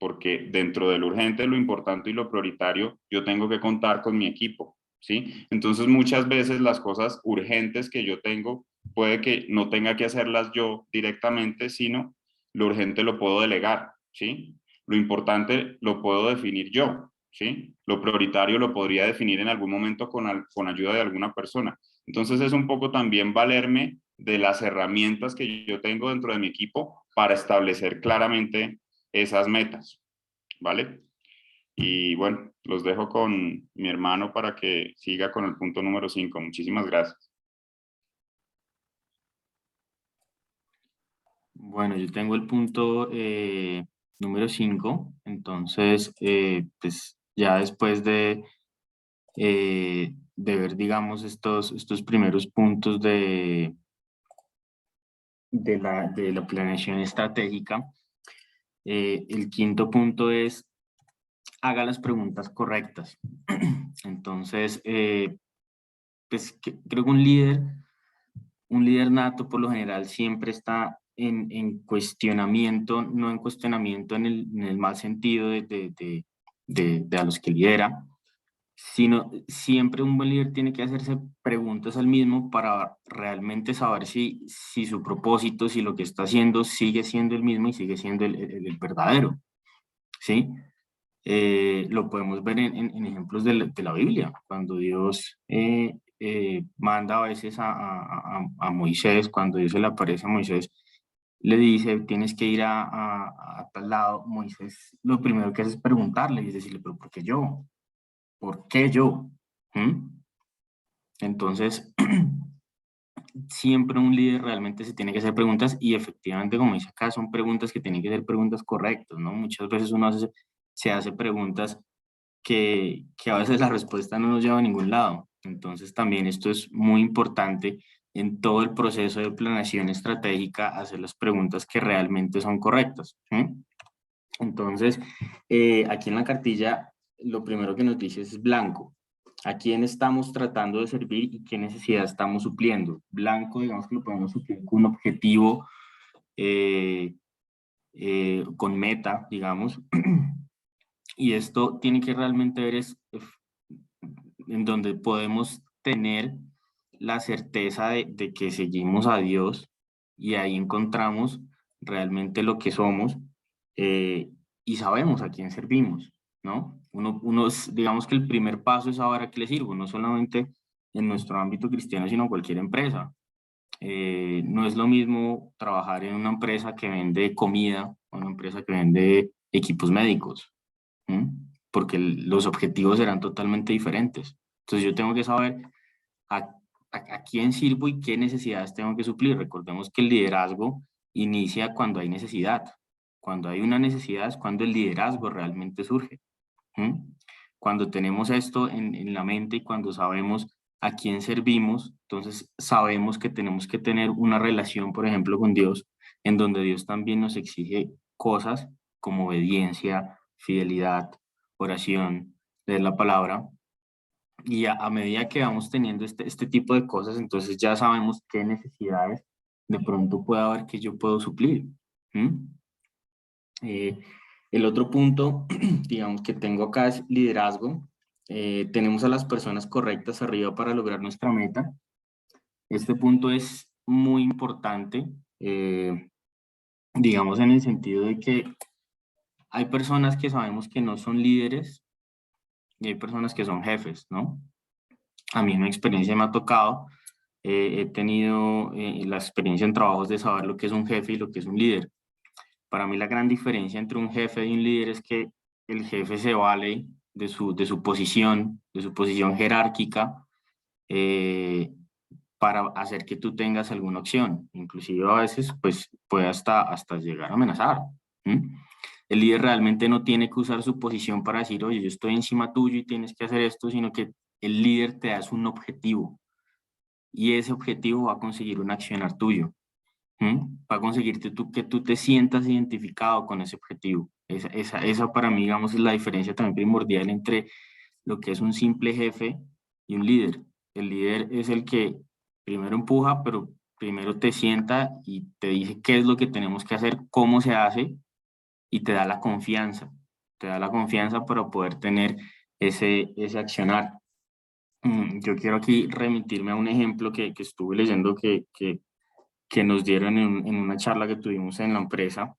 Porque dentro de lo urgente, lo importante y lo prioritario, yo tengo que contar con mi equipo, ¿sí? Entonces, muchas veces las cosas urgentes que yo tengo, puede que no tenga que hacerlas yo directamente, sino lo urgente lo puedo delegar, ¿sí? Lo importante lo puedo definir yo, ¿sí? Lo prioritario lo podría definir en algún momento con ayuda de alguna persona. Entonces, es un poco también valerme de las herramientas que yo tengo dentro de mi equipo para establecer claramente esas metas, ¿vale? Y bueno, los dejo con mi hermano para que siga con el punto número 5. Muchísimas gracias. Bueno, yo tengo el punto número 5, entonces, pues ya después de ver, digamos, estos primeros puntos de la planeación estratégica, el quinto punto es: haga las preguntas correctas. Entonces, pues creo que un líder nato por lo general siempre está en cuestionamiento, no en cuestionamiento en el mal sentido de a los que lidera, sino siempre un buen líder tiene que hacerse preguntas al mismo para realmente saber si su propósito, si lo que está haciendo sigue siendo el mismo y sigue siendo el verdadero, ¿sí? Lo podemos ver en ejemplos de la Biblia, cuando Dios manda a veces a Moisés, cuando Dios se le aparece a Moisés, le dice, tienes que ir a tal lado. Moisés lo primero que hace es preguntarle y decirle, pero ¿por qué yo? ¿Por qué yo? ¿Mm? Entonces, siempre un líder realmente se tiene que hacer preguntas y efectivamente, como dice acá, son preguntas que tienen que ser preguntas correctas, ¿no? Muchas veces uno se hace preguntas que a veces la respuesta no nos lleva a ningún lado. Entonces, también esto es muy importante en todo el proceso de planeación estratégica, hacer las preguntas que realmente son correctas. ¿Sí? Entonces, aquí en la cartilla, lo primero que nos dice es blanco. ¿A quién estamos tratando de servir y qué necesidad estamos supliendo? Blanco, digamos que lo podemos suplir con un objetivo, con meta, digamos. Y esto tiene que realmente ver en donde podemos tener la certeza de que seguimos a Dios y ahí encontramos realmente lo que somos y sabemos a quién servimos, ¿no? Digamos que el primer paso es saber a qué le sirvo, no solamente en nuestro ámbito cristiano, sino en cualquier empresa. No es lo mismo trabajar en una empresa que vende comida o una empresa que vende equipos médicos, porque los objetivos serán totalmente diferentes. Entonces yo tengo que saber a quién sirvo y qué necesidades tengo que suplir. Recordemos que el liderazgo inicia cuando hay necesidad. Cuando hay una necesidad es cuando el liderazgo realmente surge. Cuando tenemos esto en la mente y cuando sabemos a quién servimos, entonces sabemos que tenemos que tener una relación, por ejemplo, con Dios, en donde Dios también nos exige cosas como obediencia, fidelidad, oración, leer la palabra. Y a medida que vamos teniendo este tipo de cosas, entonces ya sabemos qué necesidades de pronto puede haber que yo puedo suplir. El otro punto, digamos, que tengo acá es liderazgo. Tenemos a las personas correctas arriba para lograr nuestra meta. Este punto es muy importante, digamos, en el sentido de que hay personas que sabemos que no son líderes y hay personas que son jefes, ¿no? A mí una experiencia me ha tocado, he tenido la experiencia en trabajos de saber lo que es un jefe y lo que es un líder. Para mí la gran diferencia entre un jefe y un líder es que el jefe se vale de su posición jerárquica para hacer que tú tengas alguna opción. Inclusive a veces pues puede hasta llegar a amenazar. El líder realmente no tiene que usar su posición para decir, oye, yo estoy encima tuyo y tienes que hacer esto, sino que el líder te da un objetivo y ese objetivo va a conseguir un accionar tuyo. Va a conseguirte que tú te sientas identificado con ese objetivo. Esa para mí, digamos, es la diferencia también primordial entre lo que es un simple jefe y un líder. El líder es el que primero empuja, pero primero te sienta y te dice qué es lo que tenemos que hacer, cómo se hace y te da la confianza. Te da la confianza para poder tener ese accionar. Yo quiero aquí remitirme a un ejemplo que estuve leyendo que nos dieron en una charla que tuvimos en la empresa,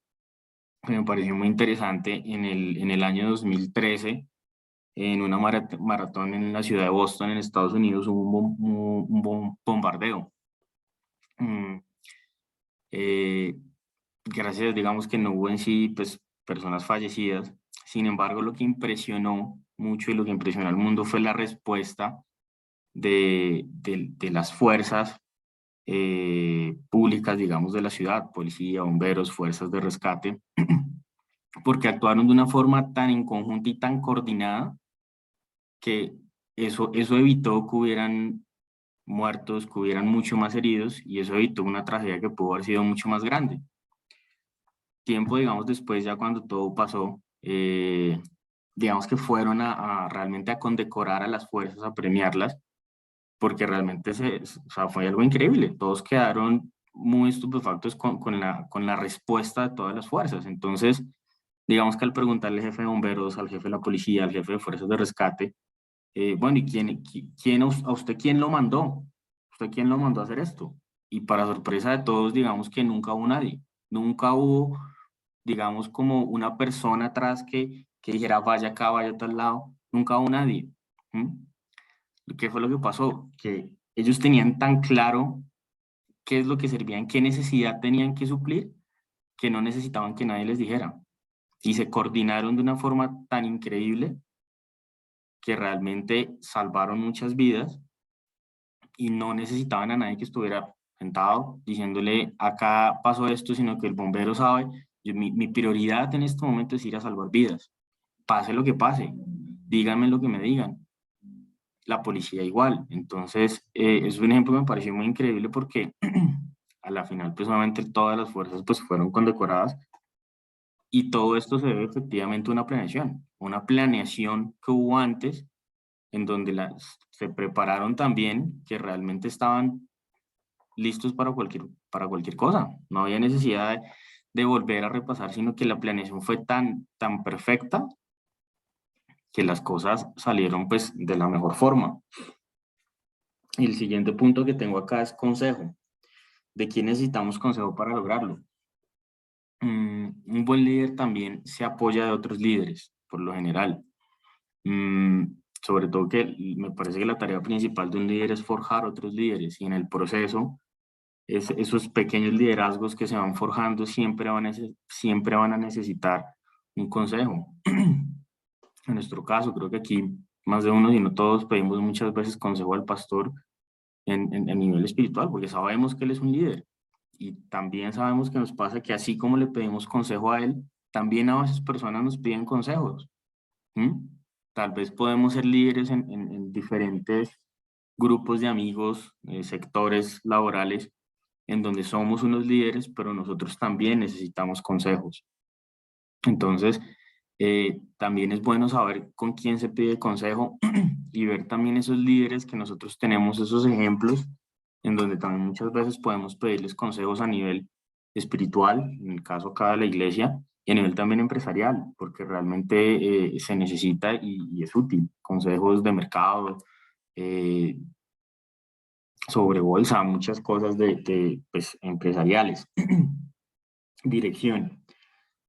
que me pareció muy interesante. En el año 2013, en una maratón en la ciudad de Boston, en Estados Unidos, hubo un bombardeo. Gracias, digamos que no hubo en sí pues, personas fallecidas. Sin embargo, lo que impresionó mucho y lo que impresionó al mundo fue la respuesta de las fuerzas públicas, digamos, de la ciudad, policía, bomberos, fuerzas de rescate, porque actuaron de una forma tan en conjunto y tan coordinada que eso evitó que hubieran muertos, que hubieran mucho más heridos y eso evitó una tragedia que pudo haber sido mucho más grande. Tiempo, digamos, después, ya cuando todo pasó, digamos que fueron realmente a condecorar a las fuerzas, a premiarlas, porque realmente o sea, fue algo increíble. Todos quedaron muy estupefactos con la respuesta de todas las fuerzas. Entonces, Digamos que al preguntarle al jefe de bomberos, al jefe de la policía, al jefe de fuerzas de rescate, bueno, ¿y a usted quién lo mandó? ¿Usted quién lo mandó a hacer esto? Y para sorpresa de todos, digamos que nunca hubo nadie. Nunca hubo, digamos, como una persona atrás que dijera, vaya acá, vaya a tal lado. Nunca hubo nadie. ¿Mm? ¿Qué fue lo que pasó? Que ellos tenían tan claro qué es lo que servían, qué necesidad tenían que suplir, que no necesitaban que nadie les dijera. Y se coordinaron de una forma tan increíble que realmente salvaron muchas vidas y no necesitaban a nadie que estuviera sentado diciéndole acá pasó esto, sino que el bombero sabe, mi prioridad en este momento es ir a salvar vidas, pase lo que pase, díganme lo que me digan. La policía igual. Entonces, es un ejemplo que me pareció muy increíble porque a la final, pues obviamente todas las fuerzas pues fueron condecoradas y todo esto se debe efectivamente a una planeación que hubo antes en donde se prepararon también, que realmente estaban listos para cualquier cosa. No había necesidad de volver a repasar, sino que la planeación fue tan perfecta que las cosas salieron pues de la mejor forma. Y el siguiente punto que tengo acá es consejo. ¿De quién necesitamos consejo para lograrlo? Un buen líder también se apoya de otros líderes, por lo general. Sobre todo que me parece que la tarea principal de un líder es forjar otros líderes y en el proceso esos pequeños liderazgos que se van forjando siempre van a necesitar un consejo. En nuestro caso, creo que aquí más de uno, y no todos, pedimos muchas veces consejo al pastor en nivel espiritual, porque sabemos que él es un líder y también sabemos que nos pasa que así como le pedimos consejo a él, también a veces personas nos piden consejos. Tal vez podemos ser líderes en diferentes grupos de amigos, sectores laborales, en donde somos unos líderes, pero nosotros también necesitamos consejos. Entonces, también es bueno saber con quién se pide consejo y ver también esos líderes que nosotros tenemos, esos ejemplos, en donde también muchas veces podemos pedirles consejos a nivel espiritual, en el caso acá de la iglesia, y a nivel también empresarial, porque realmente se necesita y es útil. Consejos de mercado, sobre bolsa, muchas cosas pues, empresariales. Dirección.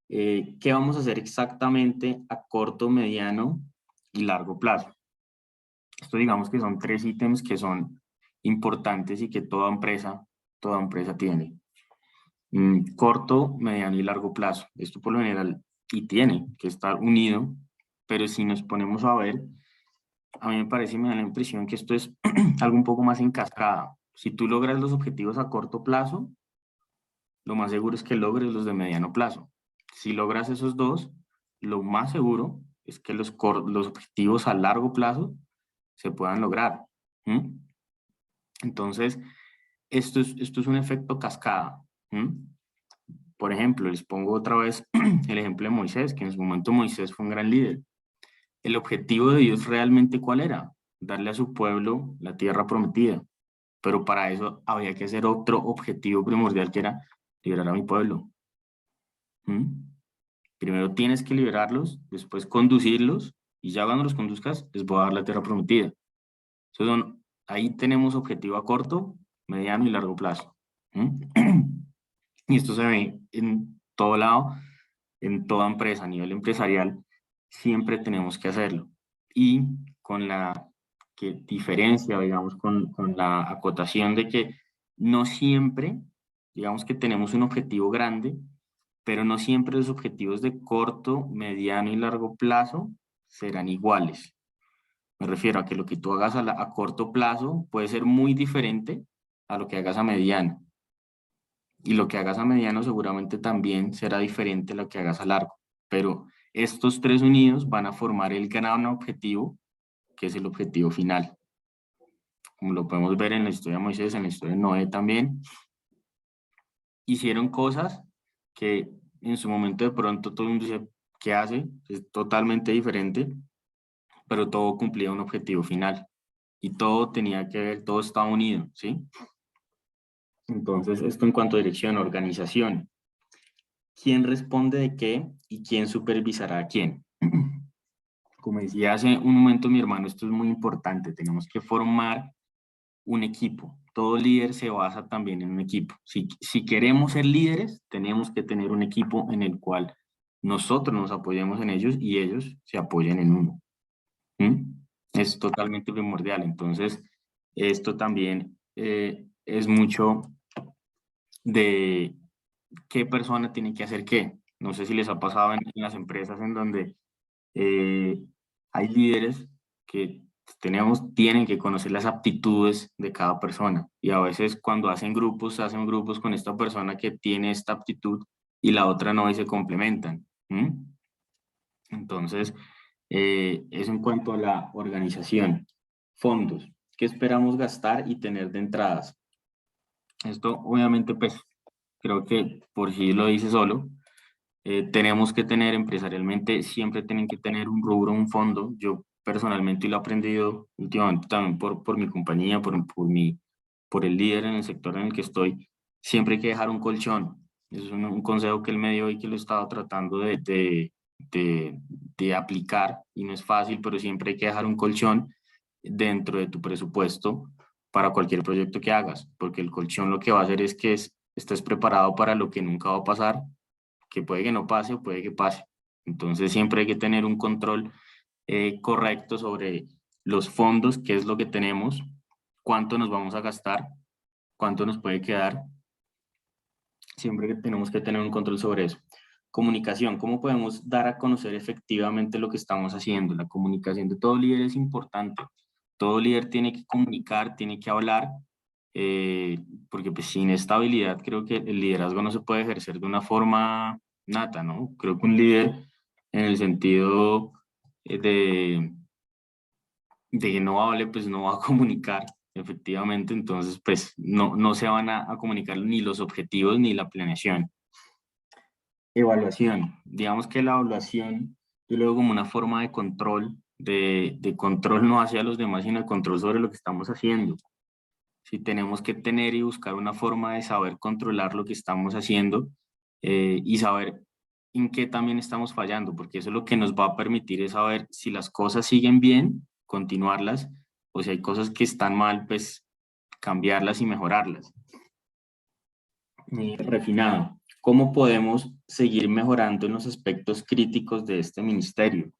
¿Qué vamos a hacer exactamente a corto, mediano y largo plazo? Esto digamos que son 3 ítems que son importantes y que toda empresa tiene. Corto, mediano y largo plazo. Esto por lo general y tiene que estar unido, pero si nos ponemos a ver, a mí me parece y me da la impresión que esto es algo un poco más en cascada. Si tú logras los objetivos a corto plazo, lo más seguro es que logres los de mediano plazo. Si logras esos dos, lo más seguro es que los objetivos a largo plazo se puedan lograr. Entonces, esto es un efecto cascada. Por ejemplo, les pongo otra vez el ejemplo de Moisés, que en su momento Moisés fue un gran líder. El objetivo de Dios realmente, ¿cuál era? Darle a su pueblo la tierra prometida. Pero para eso había que hacer otro objetivo primordial, que era liberar a mi pueblo. Primero tienes que liberarlos, después conducirlos, y ya cuando los conduzcas, les voy a dar la tierra prometida. Entonces, ahí tenemos objetivo a corto, mediano y largo plazo. Y esto se ve en todo lado, en toda empresa, a nivel empresarial, siempre tenemos que hacerlo. Y con la diferencia, digamos, con la acotación de que no siempre, digamos que tenemos un objetivo grande, pero no siempre los objetivos de corto, mediano y largo plazo serán iguales. Me refiero a que lo que tú hagas a corto plazo puede ser muy diferente a lo que hagas a mediano. Y lo que hagas a mediano seguramente también será diferente a lo que hagas a largo. Pero estos 3 unidos van a formar el gran objetivo, que es el objetivo final. Como lo podemos ver en la historia de Moisés, en la historia de Noé también. Hicieron cosas que en su momento de pronto todo el mundo dice, ¿qué hace? Es totalmente diferente, pero todo cumplía un objetivo final. Y todo tenía que ver, todo estaba unido, ¿sí? Entonces, esto en cuanto a dirección, organización. quién responde de qué y quién supervisará a quién. Como decía hace un momento mi hermano, esto es muy importante, tenemos que formar un equipo. Todo líder se basa también en un equipo. Si queremos ser líderes, tenemos que tener un equipo en el cual nosotros nos apoyemos en ellos y ellos se apoyen en uno. Es totalmente primordial. Entonces, esto también es mucho de qué persona tiene que hacer qué. No sé si les ha pasado en las empresas en donde hay líderes que tienen que conocer las aptitudes de cada persona, y a veces cuando hacen grupos con esta persona que tiene esta aptitud y la otra no, y se complementan. Entonces, eso en cuanto a la organización. Fondos, ¿qué esperamos gastar y tener de entradas? Esto obviamente pues creo que por sí lo dice solo. Tenemos que tener empresarialmente, siempre tienen que tener un rubro, un fondo. Yo personalmente lo he aprendido últimamente también por mi compañía, por el líder en el sector en el que estoy. Siempre hay que dejar un colchón. Es un consejo que él me dio y que lo he estado tratando de aplicar, y no es fácil, pero siempre hay que dejar un colchón dentro de tu presupuesto para cualquier proyecto que hagas, porque el colchón lo que va a hacer es que estés preparado para lo que nunca va a pasar, que puede que no pase o puede que pase. Entonces siempre hay que tener un control correcto sobre los fondos, qué es lo que tenemos, cuánto nos vamos a gastar, cuánto nos puede quedar. Siempre tenemos que tener un control sobre eso. Comunicación, ¿cómo podemos dar a conocer efectivamente lo que estamos haciendo? La comunicación de todo líder es importante. Todo líder tiene que comunicar, tiene que hablar, porque pues sin esta habilidad creo que el liderazgo no se puede ejercer de una forma nata, ¿no? Creo que un líder en el sentido de que no hable, pues no va a comunicar efectivamente, entonces pues no se van a comunicar ni los objetivos ni la planeación. Evaluación, digamos que la evaluación yo lo veo como una forma de control, de control no hacia los demás, sino de control sobre lo que estamos haciendo. Si tenemos que tener y buscar una forma de saber controlar lo que estamos haciendo, y saber en qué también estamos fallando, porque eso es lo que nos va a permitir es saber si las cosas siguen bien, continuarlas, o si hay cosas que están mal, pues cambiarlas y mejorarlas. Refinado, ¿cómo podemos seguir mejorando en los aspectos críticos de este ministerio?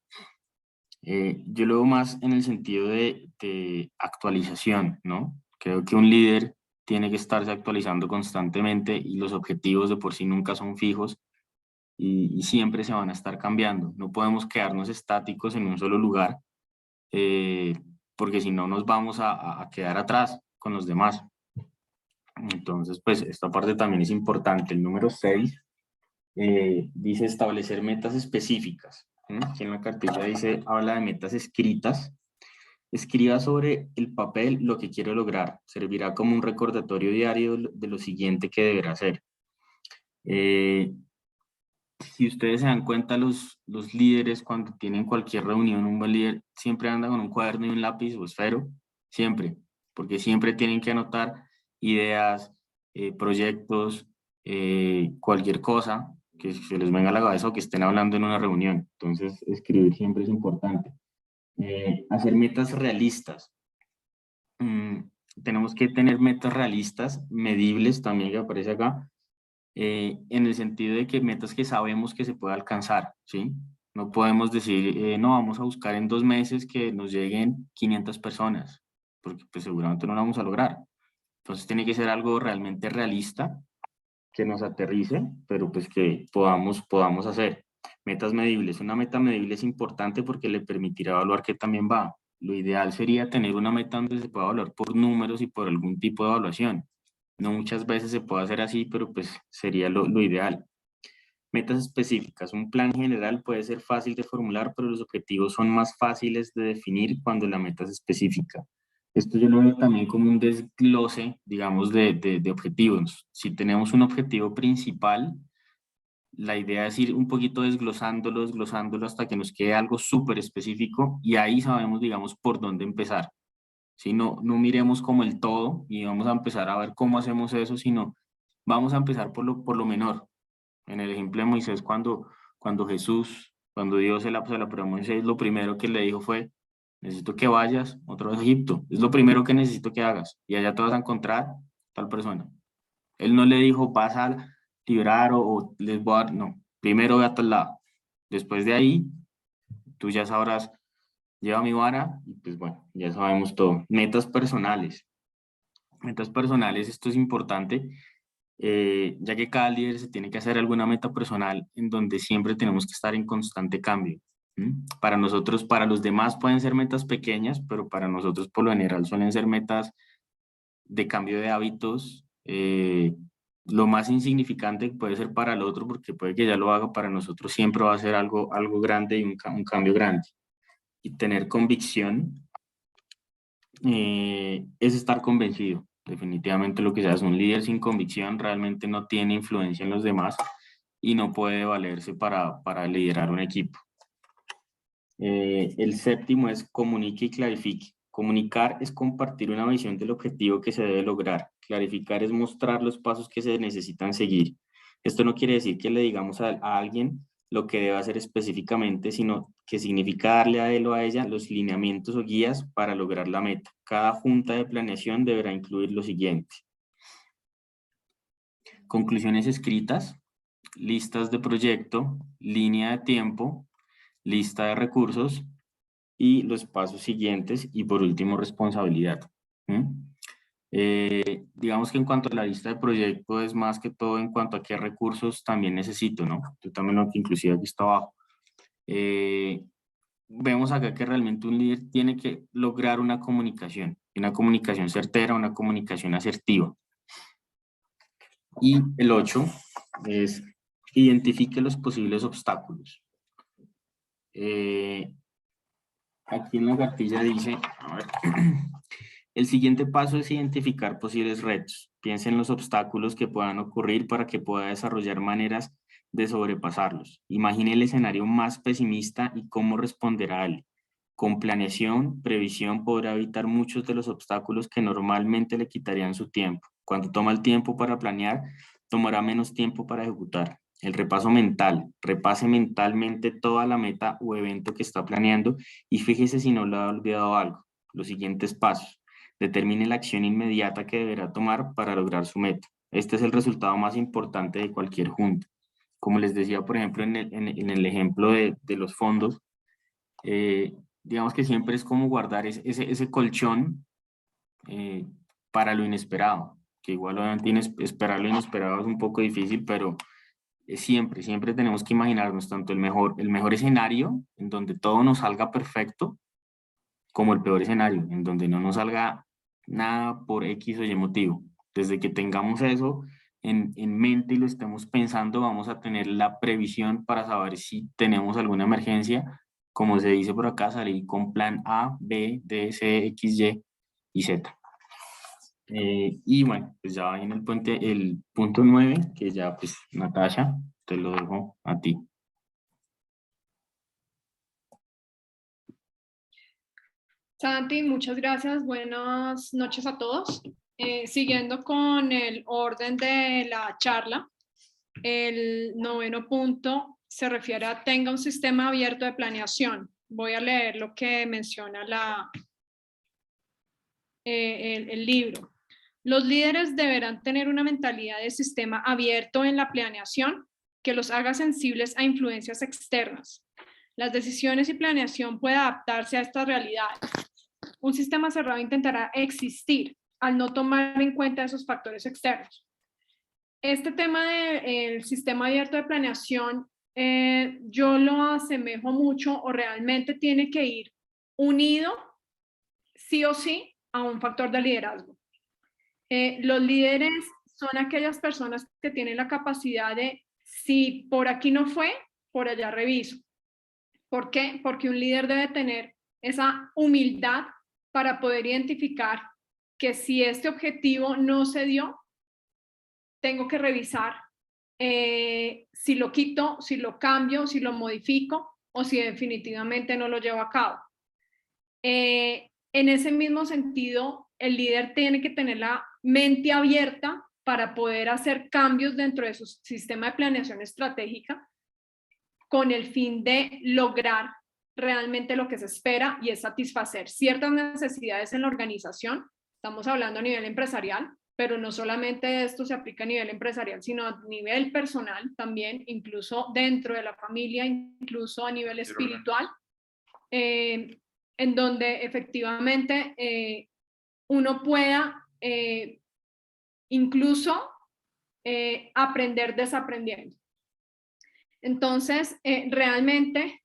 Yo lo veo más en el sentido de actualización, ¿no? Creo que un líder tiene que estarse actualizando constantemente, y los objetivos de por sí nunca son fijos, y siempre se van a estar cambiando. No podemos quedarnos estáticos en un solo lugar, porque si no nos vamos a quedar atrás con los demás. Entonces, pues esta parte también es importante. El número 6 dice establecer metas específicas. Aquí en la cartilla dice, habla de metas escritas. Escriba sobre el papel lo que quiero lograr. Servirá como un recordatorio diario de lo siguiente que deberá hacer. Si ustedes se dan cuenta, los líderes cuando tienen cualquier reunión, un buen líder siempre anda con un cuaderno y un lápiz o esfero, siempre, porque siempre tienen que anotar ideas, proyectos, cualquier cosa que se les venga a la cabeza o que estén hablando en una reunión. Entonces, escribir siempre es importante. Hacer metas realistas. Tenemos que tener metas realistas, medibles también, que aparece acá, en el sentido de que metas que sabemos que se puede alcanzar, ¿sí? No podemos decir, no, vamos a buscar en 2 meses que nos lleguen 500 personas, porque pues seguramente no lo vamos a lograr. Entonces tiene que ser algo realmente realista, que nos aterrice, pero pues que podamos hacer. Metas medibles. Una meta medible es importante porque le permitirá evaluar qué también va. Lo ideal sería tener una meta donde se pueda evaluar por números y por algún tipo de evaluación. No muchas veces se puede hacer así, pero pues sería lo ideal. Metas específicas. Un plan general puede ser fácil de formular, pero los objetivos son más fáciles de definir cuando la meta es específica. Esto yo lo veo también como un desglose, digamos, de objetivos. Si tenemos un objetivo principal, la idea es ir un poquito desglosándolo hasta que nos quede algo súper específico, y ahí sabemos, digamos, por dónde empezar. Si no miremos como el todo y vamos a empezar a ver cómo hacemos eso, sino vamos a empezar por lo menor. En el ejemplo de Moisés, cuando Dios se la probó a Moisés, lo primero que le dijo fue, necesito que vayas otra vez a Egipto. Es lo primero que necesito que hagas. Y allá te vas a encontrar tal persona. Él no le dijo, vas a librar o les voy a dar, no. Primero ve a tal lado. Después de ahí, tú ya sabrás, lleva mi vara y pues bueno, ya sabemos todo. Metas personales. Metas personales, esto es importante, ya que cada líder se tiene que hacer alguna meta personal en donde siempre tenemos que estar en constante cambio. Para nosotros, para los demás pueden ser metas pequeñas, pero para nosotros por lo general suelen ser metas de cambio de hábitos. Lo más insignificante puede ser para el otro, porque puede que ya lo haga, para nosotros siempre va a ser algo grande y un cambio grande. Y tener convicción es estar convencido. Definitivamente lo que sea es un líder sin convicción realmente no tiene influencia en los demás y no puede valerse para liderar un equipo. El séptimo es comunique y clarifique. Comunicar es compartir una visión del objetivo que se debe lograr. Clarificar es mostrar los pasos que se necesitan seguir. Esto no quiere decir que le digamos a alguien lo que debe hacer específicamente, sino que significa darle a él o a ella los lineamientos o guías para lograr la meta. Cada junta de planeación deberá incluir lo siguiente: conclusiones escritas, listas de proyecto, línea de tiempo, lista de recursos y los pasos siguientes, y por último responsabilidad. Digamos que en cuanto a la lista de proyecto es más que todo en cuanto a qué recursos también necesito, ¿no? Yo también lo que inclusive aquí está abajo. Vemos acá que realmente un líder tiene que lograr una comunicación certera, una comunicación asertiva. Y el 8 es identifique los posibles obstáculos. Aquí en la cartilla dice, a ver, el siguiente paso es identificar posibles retos. Piensa en los obstáculos que puedan ocurrir para que pueda desarrollar maneras de sobrepasarlos. Imagine el escenario más pesimista y cómo responderá a él. Con planeación, previsión, podrá evitar muchos de los obstáculos que normalmente le quitarían su tiempo. Cuando toma el tiempo para planear, tomará menos tiempo para ejecutar. El repaso mental. Repase mentalmente toda la meta o evento que está planeando y fíjese si no le ha olvidado algo. Los siguientes pasos. Determine la acción inmediata que deberá tomar para lograr su meta. Este es el resultado más importante de cualquier junta. Como les decía, por ejemplo, en el ejemplo de los fondos, digamos que siempre es como guardar ese colchón para lo inesperado, que igual obviamente esperar lo inesperado es un poco difícil, pero siempre tenemos que imaginarnos tanto el mejor escenario en donde todo nos salga perfecto, como el peor escenario en donde no nos salga nada por X o Y motivo. Desde que tengamos eso en mente y lo estemos pensando, vamos a tener la previsión para saber si tenemos alguna emergencia, como se dice por acá, salir con plan A, B, D, C, X, Y Z. Y bueno, pues ya en el punto 9, que ya pues Natasha, te lo dejo a ti. Santi, muchas gracias. Buenas noches a todos. Siguiendo con el orden de la charla, el 9º punto se refiere a tenga un sistema abierto de planeación. Voy a leer lo que menciona el libro. Los líderes deberán tener una mentalidad de sistema abierto en la planeación que los haga sensibles a influencias externas. Las decisiones y planeación pueden adaptarse a estas realidades. Un sistema cerrado intentará existir al no tomar en cuenta esos factores externos. Este tema del sistema abierto de planeación, yo lo asemejo mucho o realmente tiene que ir unido sí o sí a un factor de liderazgo. Los líderes son aquellas personas que tienen la capacidad de, si por aquí no fue, por allá reviso. ¿Por qué? Porque un líder debe tener esa humildad para poder identificar que si este objetivo no se dio, tengo que revisar si lo quito, si lo cambio, si lo modifico o si definitivamente no lo llevo a cabo. En ese mismo sentido, el líder tiene que tener la mente abierta para poder hacer cambios dentro de su sistema de planeación estratégica con el fin de lograr realmente lo que se espera, y es satisfacer ciertas necesidades en la organización. Estamos hablando a nivel empresarial, pero no solamente esto se aplica a nivel empresarial, sino a nivel personal también, incluso dentro de la familia, incluso a nivel espiritual, en donde efectivamente uno pueda incluso aprender desaprendiendo. Entonces, realmente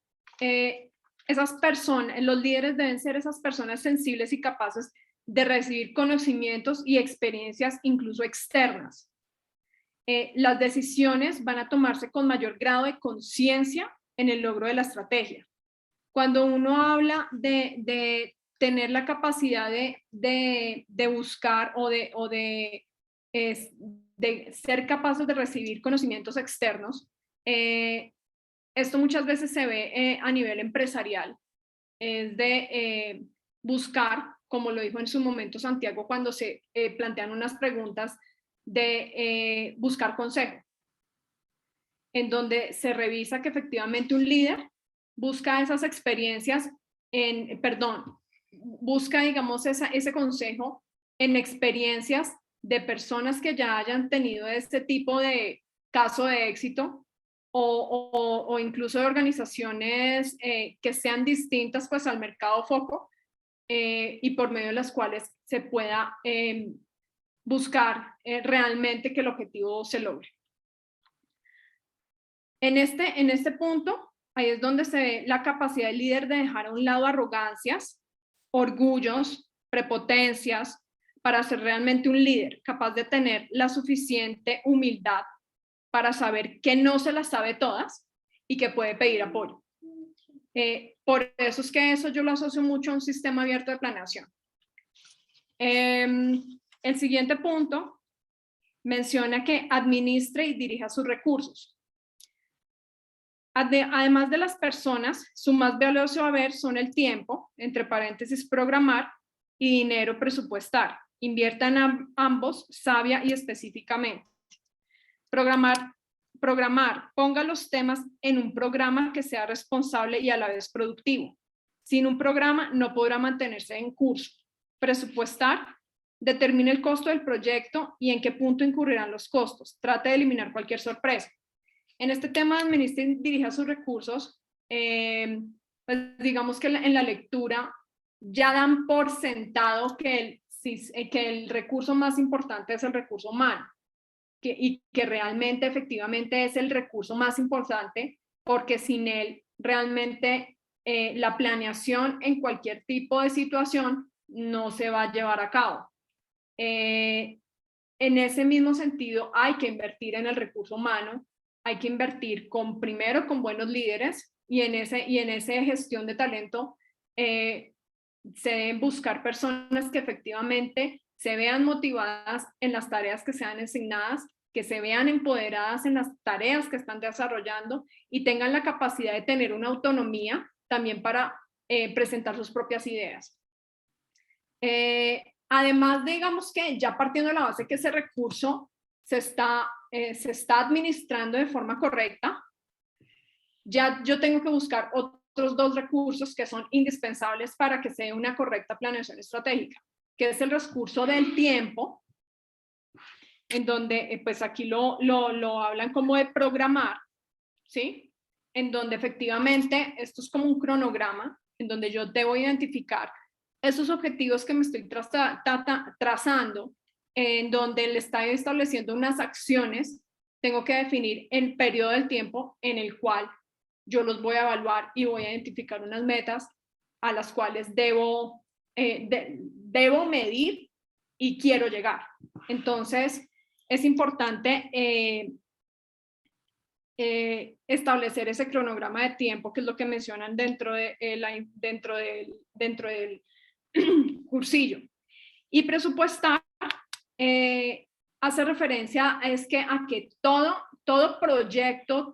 esas personas, los líderes deben ser esas personas sensibles y capaces de recibir conocimientos y experiencias incluso externas. Las decisiones van a tomarse con mayor grado de conciencia en el logro de la estrategia. Cuando uno habla de tener la capacidad de buscar o de ser capaces de recibir conocimientos externos, esto muchas veces se ve a nivel empresarial, es de buscar, como lo dijo en su momento Santiago cuando se plantean unas preguntas, de buscar consejo, en donde se revisa que efectivamente un líder busca esas experiencias, busca, digamos, ese consejo en experiencias de personas que ya hayan tenido este tipo de caso de éxito, o incluso de organizaciones que sean distintas pues al mercado foco, y por medio de las cuales se pueda buscar realmente que el objetivo se logre. En este punto, ahí es donde se ve la capacidad del líder de dejar a un lado arrogancias, orgullos, prepotencias, para ser realmente un líder capaz de tener la suficiente humildad para saber que no se las sabe todas y que puede pedir apoyo. Por eso es que eso yo lo asocio mucho a un sistema abierto de planeación. El siguiente punto menciona que administre y dirija sus recursos. Además de las personas, su más valioso haber son el tiempo, entre paréntesis programar, y dinero presupuestar. Invierta en ambos sabia y específicamente. Programar, ponga los temas en un programa que sea responsable y a la vez productivo. Sin un programa no podrá mantenerse en curso. Presupuestar, determine el costo del proyecto y en qué punto incurrirán los costos. Trate de eliminar cualquier sorpresa. En este tema, administre y dirija sus recursos, pues digamos que en la lectura ya dan por sentado que el recurso más importante es el recurso humano, y que realmente efectivamente es el recurso más importante, porque sin él realmente la planeación en cualquier tipo de situación no se va a llevar a cabo. En ese mismo sentido, hay que invertir en el recurso humano, hay que invertir primero con buenos líderes, y en esa gestión de talento se deben buscar personas que efectivamente se vean motivadas en las tareas que sean asignadas, que se vean empoderadas en las tareas que están desarrollando y tengan la capacidad de tener una autonomía también para presentar sus propias ideas. Además, digamos que ya partiendo de la base que ese recurso se está administrando de forma correcta, ya yo tengo que buscar otros dos recursos que son indispensables para que sea una correcta planeación estratégica, que es el recurso del tiempo, en donde pues aquí lo hablan como de programar, ¿sí? En donde efectivamente esto es como un cronograma, en donde yo debo identificar esos objetivos que me estoy trazando, en donde le estoy estableciendo unas acciones. Tengo que definir el periodo del tiempo en el cual yo los voy a evaluar y voy a identificar unas metas a las cuales debo medir y quiero llegar. Entonces, es importante establecer ese cronograma de tiempo, que es lo que mencionan dentro del cursillo. Y presupuestar hace referencia a que todo proyecto,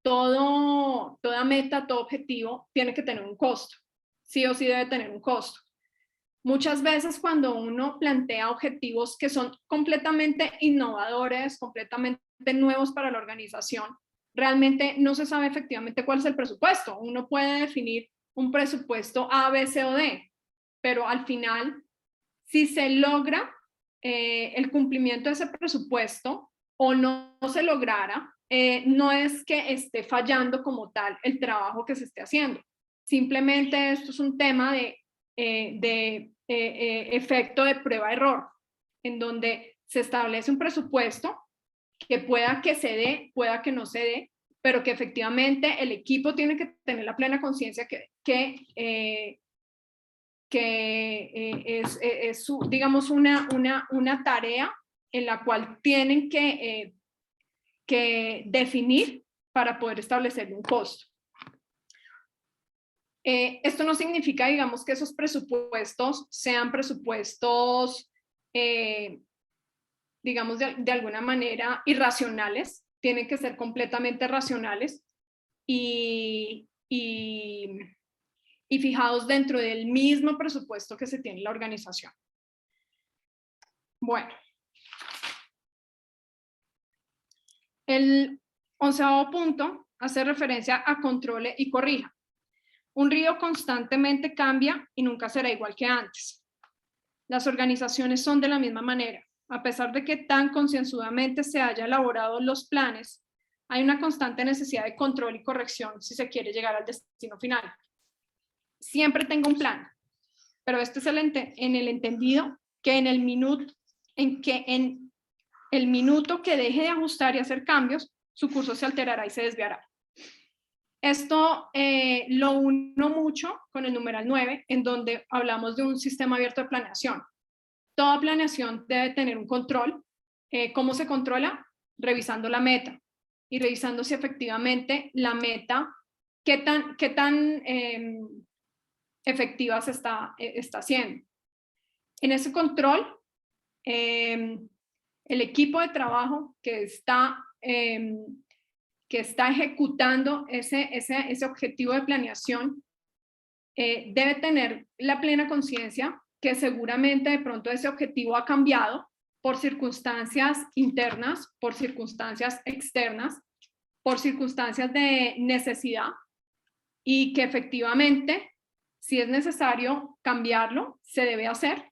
toda meta, todo objetivo tiene que tener un costo. Sí o sí debe tener un costo. Muchas veces cuando uno plantea objetivos que son completamente innovadores, completamente nuevos para la organización, realmente no se sabe efectivamente cuál es el presupuesto. Uno puede definir un presupuesto A, B, C o D, pero al final, si se logra el cumplimiento de ese presupuesto o no se lograra, no es que esté fallando como tal el trabajo que se esté haciendo. Simplemente esto es un tema de efecto de prueba-error, en donde se establece un presupuesto que pueda que se dé, pueda que no se dé, pero que efectivamente el equipo tiene que tener la plena conciencia que es digamos, una tarea en la cual tienen que definir para poder establecer un costo. Esto no significa, digamos, que esos presupuestos sean presupuestos, digamos, de alguna manera irracionales. Tienen que ser completamente racionales y fijados dentro del mismo presupuesto que se tiene en la organización. Bueno. El 11º punto hace referencia a controle y corrija. Un río constantemente cambia y nunca será igual que antes. Las organizaciones son de la misma manera. A pesar de que tan concienzudamente se haya elaborado los planes, hay una constante necesidad de control y corrección si se quiere llegar al destino final. Siempre tengo un plan, pero este es en el entendido que en el minuto que deje de ajustar y hacer cambios, su curso se alterará y se desviará. Esto lo uno mucho con el numeral 9, en donde hablamos de un sistema abierto de planeación. Toda planeación debe tener un control. ¿Cómo se controla? Revisando la meta y revisando si efectivamente la meta, qué tan efectiva se está haciendo. En ese control, el equipo de trabajo que está ejecutando ese objetivo de planeación debe tener la plena conciencia que seguramente de pronto ese objetivo ha cambiado por circunstancias internas, por circunstancias externas, por circunstancias de necesidad y que efectivamente, si es necesario cambiarlo, se debe hacer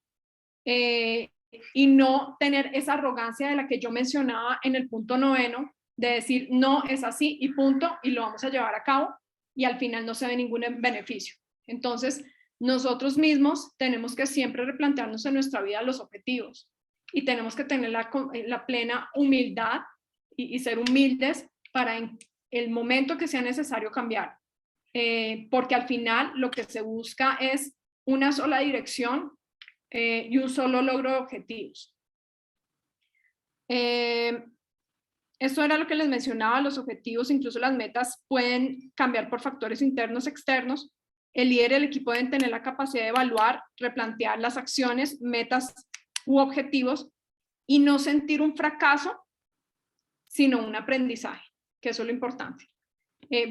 y no tener esa arrogancia de la que yo mencionaba en el punto 9, de decir no es así y punto y lo vamos a llevar a cabo y al final no se ve ningún beneficio. Entonces, nosotros mismos tenemos que siempre replantearnos en nuestra vida los objetivos y tenemos que tener la plena humildad y ser humildes para en el momento que sea necesario cambiar. Porque al final lo que se busca es una sola dirección y un solo logro de objetivos. Esto era lo que les mencionaba, los objetivos, incluso las metas pueden cambiar por factores internos, externos. El líder y el equipo deben tener la capacidad de evaluar, replantear las acciones, metas u objetivos y no sentir un fracaso, sino un aprendizaje, que eso es lo importante.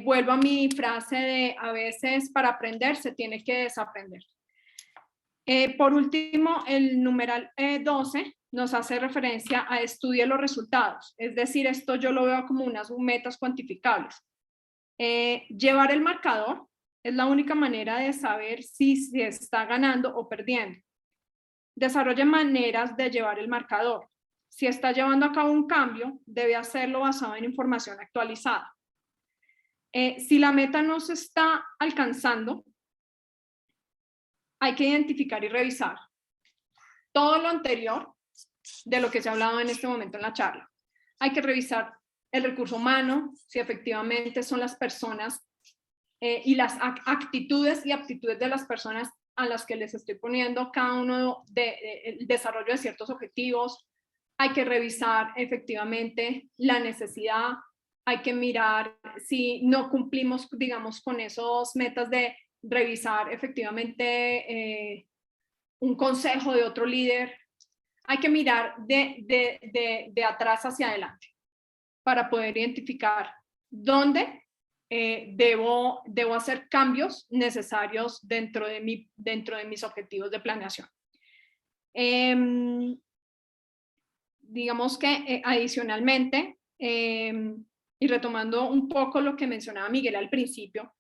Vuelvo a mi frase de a veces para aprender se tiene que desaprender. Por último, el numeral 12 nos hace referencia a estudie los resultados. Es decir, esto yo lo veo como unas metas cuantificables. Llevar el marcador es la única manera de saber si se está ganando o perdiendo. Desarrolle maneras de llevar el marcador. Si está llevando a cabo un cambio, debe hacerlo basado en información actualizada. Si la meta no se está alcanzando, hay que identificar y revisar todo lo anterior de lo que se ha hablado en este momento en la charla. Hay que revisar el recurso humano, si efectivamente son las personas y las actitudes y aptitudes de las personas a las que les estoy poniendo cada uno el desarrollo de ciertos objetivos. Hay que revisar efectivamente la necesidad. Hay que mirar si no cumplimos, digamos, con esos metas de revisar efectivamente un consejo de otro líder. Hay que mirar de atrás hacia adelante para poder identificar dónde debo hacer cambios necesarios dentro de mis objetivos de planeación. Digamos que adicionalmente, y retomando un poco lo que mencionaba Miguel al principio,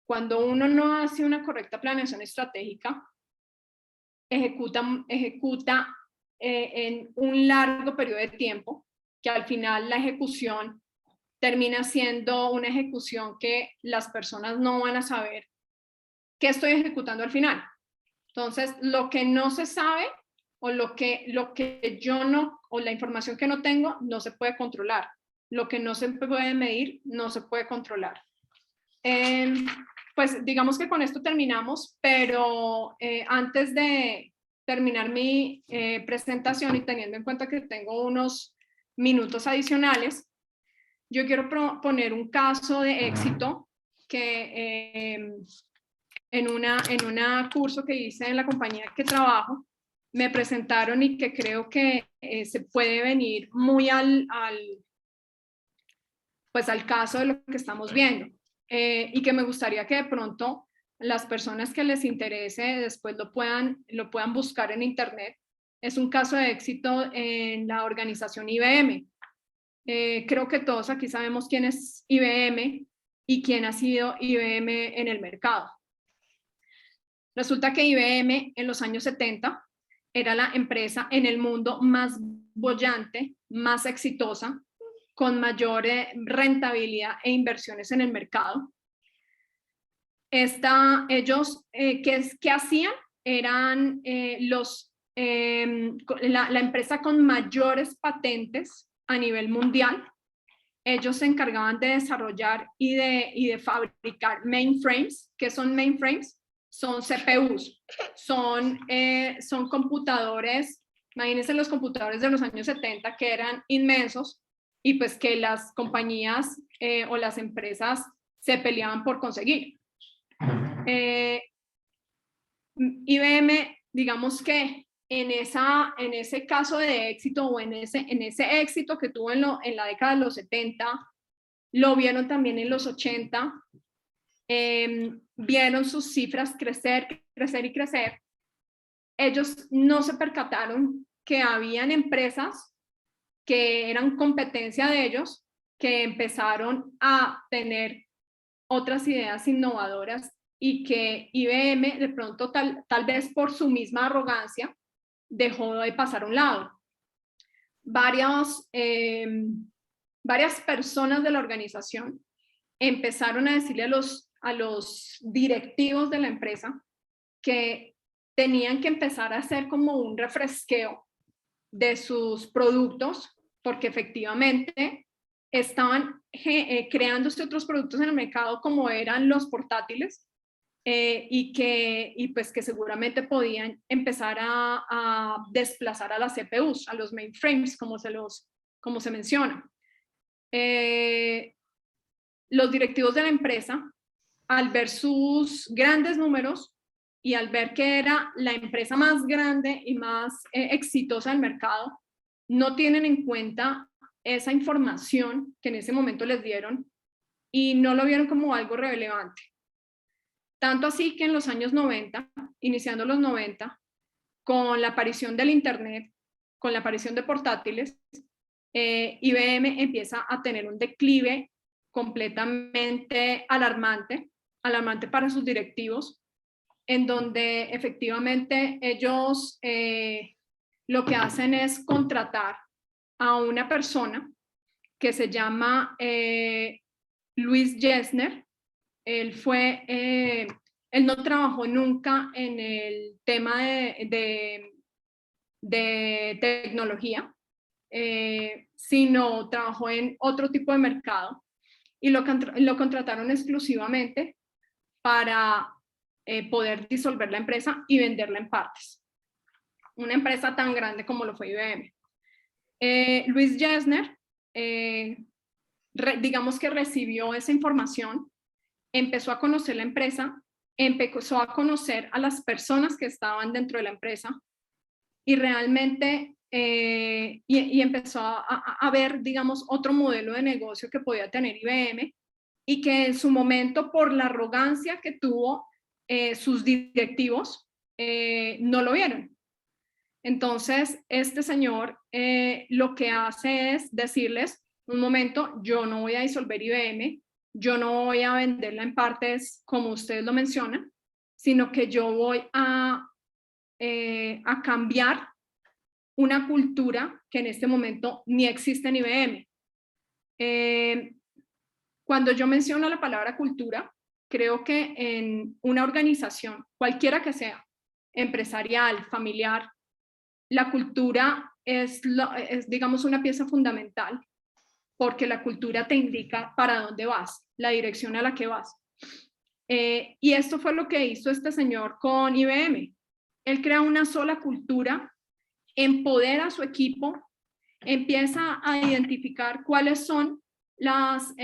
cuando uno no hace una correcta planeación estratégica, ejecuta en un largo periodo de tiempo, que al final la ejecución termina siendo una ejecución que las personas no van a saber qué estoy ejecutando al final. Entonces, lo que no se sabe o lo que yo no, o la información que no tengo, no se puede controlar. Lo que no se puede medir, no se puede controlar. Pues digamos que con esto terminamos, pero antes de terminar mi presentación y teniendo en cuenta que tengo unos minutos adicionales, yo quiero poner un caso de éxito que en un curso que hice en la compañía que trabajo, me presentaron y que creo que se puede venir muy al caso de lo que estamos viendo. Y que me gustaría que de pronto las personas que les interese después lo puedan buscar en internet. Es un caso de éxito en la organización IBM. Creo que todos aquí sabemos quién es IBM y quién ha sido IBM en el mercado. Resulta que IBM en los años 70 era la empresa en el mundo más boyante, más exitosa, con mayor rentabilidad e inversiones en el mercado. Ellos, ¿qué hacían? Eran la empresa con mayores patentes a nivel mundial. Ellos se encargaban de desarrollar y de fabricar mainframes. ¿Qué son mainframes? Son CPUs, son computadores. Imagínense los computadores de los años 70 que eran inmensos y pues que las compañías o las empresas se peleaban por conseguir. IBM, digamos que en ese caso de éxito o en ese éxito que tuvo en la década de los 70, lo vieron también en los 80, vieron sus cifras crecer y crecer. Ellos no se percataron que habían empresas que eran competencia de ellos, que empezaron a tener otras ideas innovadoras y que IBM de pronto tal vez por su misma arrogancia dejó de pasar a un lado. Varias personas de la organización empezaron a decirle a los directivos de la empresa que tenían que empezar a hacer como un refresqueo de sus productos, porque efectivamente estaban creándose otros productos en el mercado como eran los portátiles y pues que seguramente podían empezar a desplazar a las CPUs, a los mainframes, como se menciona. Los directivos de la empresa, al ver sus grandes números y al ver que era la empresa más grande y más exitosa del mercado, no tienen en cuenta esa información que en ese momento les dieron y no lo vieron como algo relevante. Tanto así que en los años 90, iniciando los 90, con la aparición del Internet, con la aparición de portátiles, IBM empieza a tener un declive completamente alarmante para sus directivos, en donde efectivamente ellos lo que hacen es contratar a una persona que se llama Louis Gesner. Él no trabajó nunca en el tema de tecnología, sino trabajó en otro tipo de mercado y lo contrataron exclusivamente para poder disolver la empresa y venderla en partes. Una empresa tan grande como lo fue IBM. Louis Gesner, digamos que recibió esa información, empezó a conocer la empresa, empezó a conocer a las personas que estaban dentro de la empresa y realmente y empezó a ver, digamos, otro modelo de negocio que podía tener IBM y que en su momento, por la arrogancia que tuvo sus directivos, no lo vieron. Entonces, este señor lo que hace es decirles, un momento, yo no voy a disolver IBM, yo no voy a venderla en partes como ustedes lo mencionan, sino que yo voy a cambiar una cultura que en este momento ni existe en IBM. Cuando yo menciono la palabra cultura, creo que en una organización, cualquiera que sea, empresarial, familiar, la cultura es, digamos, una pieza fundamental, porque la cultura te indica para dónde vas, la dirección a la que vas. Y esto fue lo que hizo este señor con IBM. Él crea una sola cultura, empodera a su equipo, empieza a identificar cuáles son las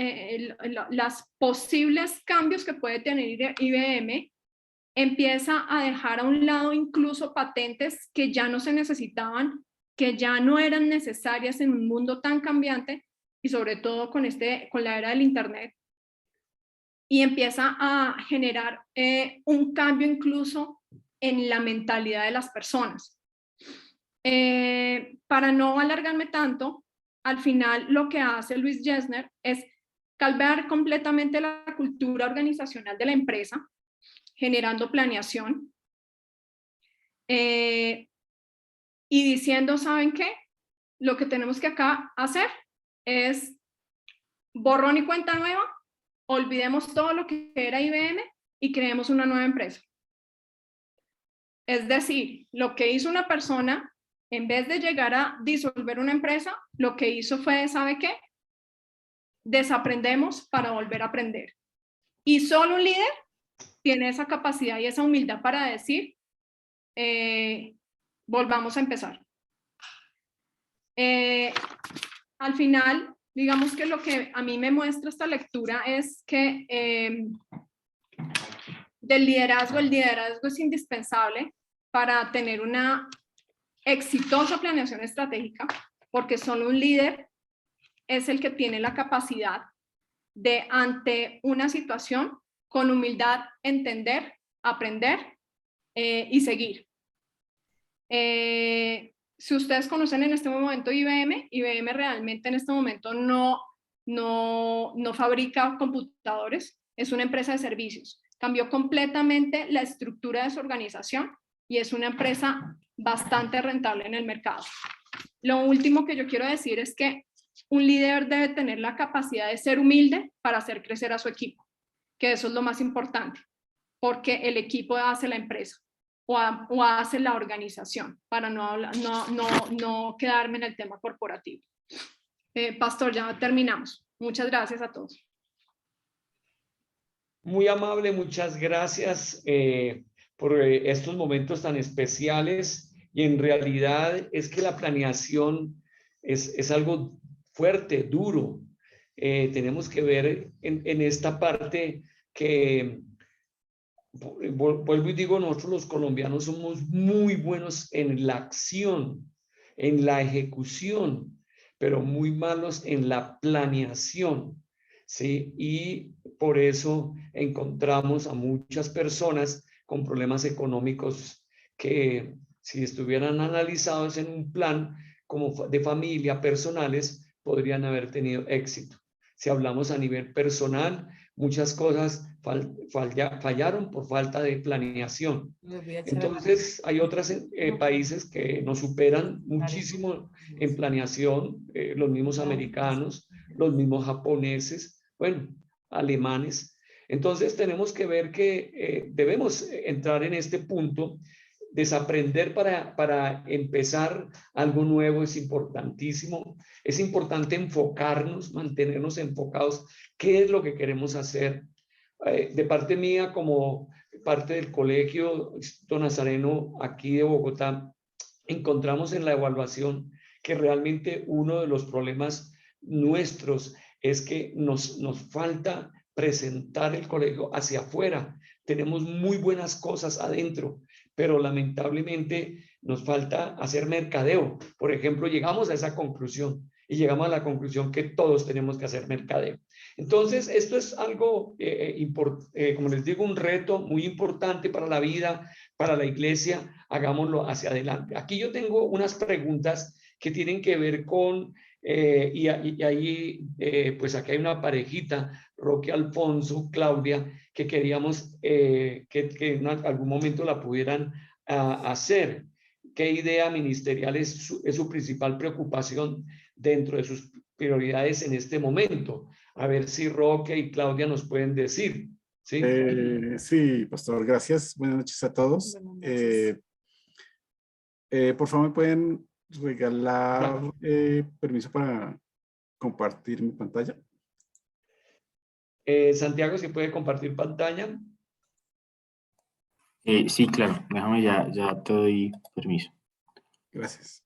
posibles cambios que puede tener IBM, empieza a dejar a un lado incluso patentes que ya no se necesitaban, que ya no eran necesarias en un mundo tan cambiante y sobre todo con la era del Internet, y empieza a generar un cambio incluso en la mentalidad de las personas. Para no alargarme tanto, al final lo que hace Luis Gessner es cambiar completamente la cultura organizacional de la empresa, generando planeación y diciendo, ¿saben qué? Lo que tenemos que acá hacer es borrón y cuenta nueva, olvidemos todo lo que era IBM y creemos una nueva empresa. Es decir, lo que hizo una persona, en vez de llegar a disolver una empresa, lo que hizo fue, ¿sabe qué? Desaprendemos para volver a aprender. Y solo un líder tiene esa capacidad y esa humildad para decir, volvamos a empezar. Al final, digamos que lo que a mí me muestra esta lectura es que el liderazgo es indispensable para tener una exitosa planeación estratégica, porque solo un líder es el que tiene la capacidad de, ante una situación, con humildad, entender, aprender y seguir. Si ustedes conocen en este momento IBM realmente en este momento no fabrica computadores, es una empresa de servicios. Cambió completamente la estructura de su organización y es una empresa bastante rentable en el mercado. Lo último que yo quiero decir es que un líder debe tener la capacidad de ser humilde para hacer crecer a su equipo, que eso es lo más importante, porque el equipo hace la empresa o hace la organización, para no quedarme en el tema corporativo. Pastor, ya terminamos. Muchas gracias a todos. Muy amable, muchas gracias por estos momentos tan especiales, y en realidad es que la planeación es algo fuerte, duro. Tenemos que ver en esta parte que, vuelvo y digo, nosotros los colombianos somos muy buenos en la acción, en la ejecución, pero muy malos en la planeación, ¿sí? Y por eso encontramos a muchas personas con problemas económicos que, si estuvieran analizados en un plan como de familia, personales, podrían haber tenido éxito. Si hablamos a nivel personal, muchas cosas fallaron por falta de planeación. Entonces, hay otros países que nos superan muchísimo en planeación, los mismos americanos, los mismos japoneses, bueno, alemanes. Entonces, tenemos que ver que debemos entrar en este punto. Desaprender para empezar algo nuevo es importantísimo. Es importante enfocarnos, mantenernos enfocados. ¿Qué es lo que queremos hacer? De parte mía, como parte del Colegio Instituto Nazareno aquí de Bogotá, encontramos en la evaluación que realmente uno de los problemas nuestros es que nos falta presentar el colegio hacia afuera. Tenemos muy buenas cosas adentro, pero lamentablemente nos falta hacer mercadeo. Por ejemplo, llegamos a esa conclusión. y llegamos a la conclusión que todos tenemos que hacer mercadeo. Entonces, esto es algo, como les digo, un reto muy importante para la vida, para la iglesia. Hagámoslo hacia adelante. Aquí yo tengo unas preguntas que tienen que ver con, y ahí, pues aquí hay una parejita, Roque Alfonso, Claudia, que queríamos que en algún momento la pudieran hacer. ¿Qué idea ministerial es su principal preocupación dentro de sus prioridades en este momento? A ver si Roque y Claudia nos pueden decir. ¿Sí? Sí, pastor, gracias. Buenas noches a todos. Por favor, ¿me pueden regalar permiso para compartir mi pantalla? Santiago, si puede compartir pantalla. Sí, claro. Déjame, ya te doy permiso. Gracias.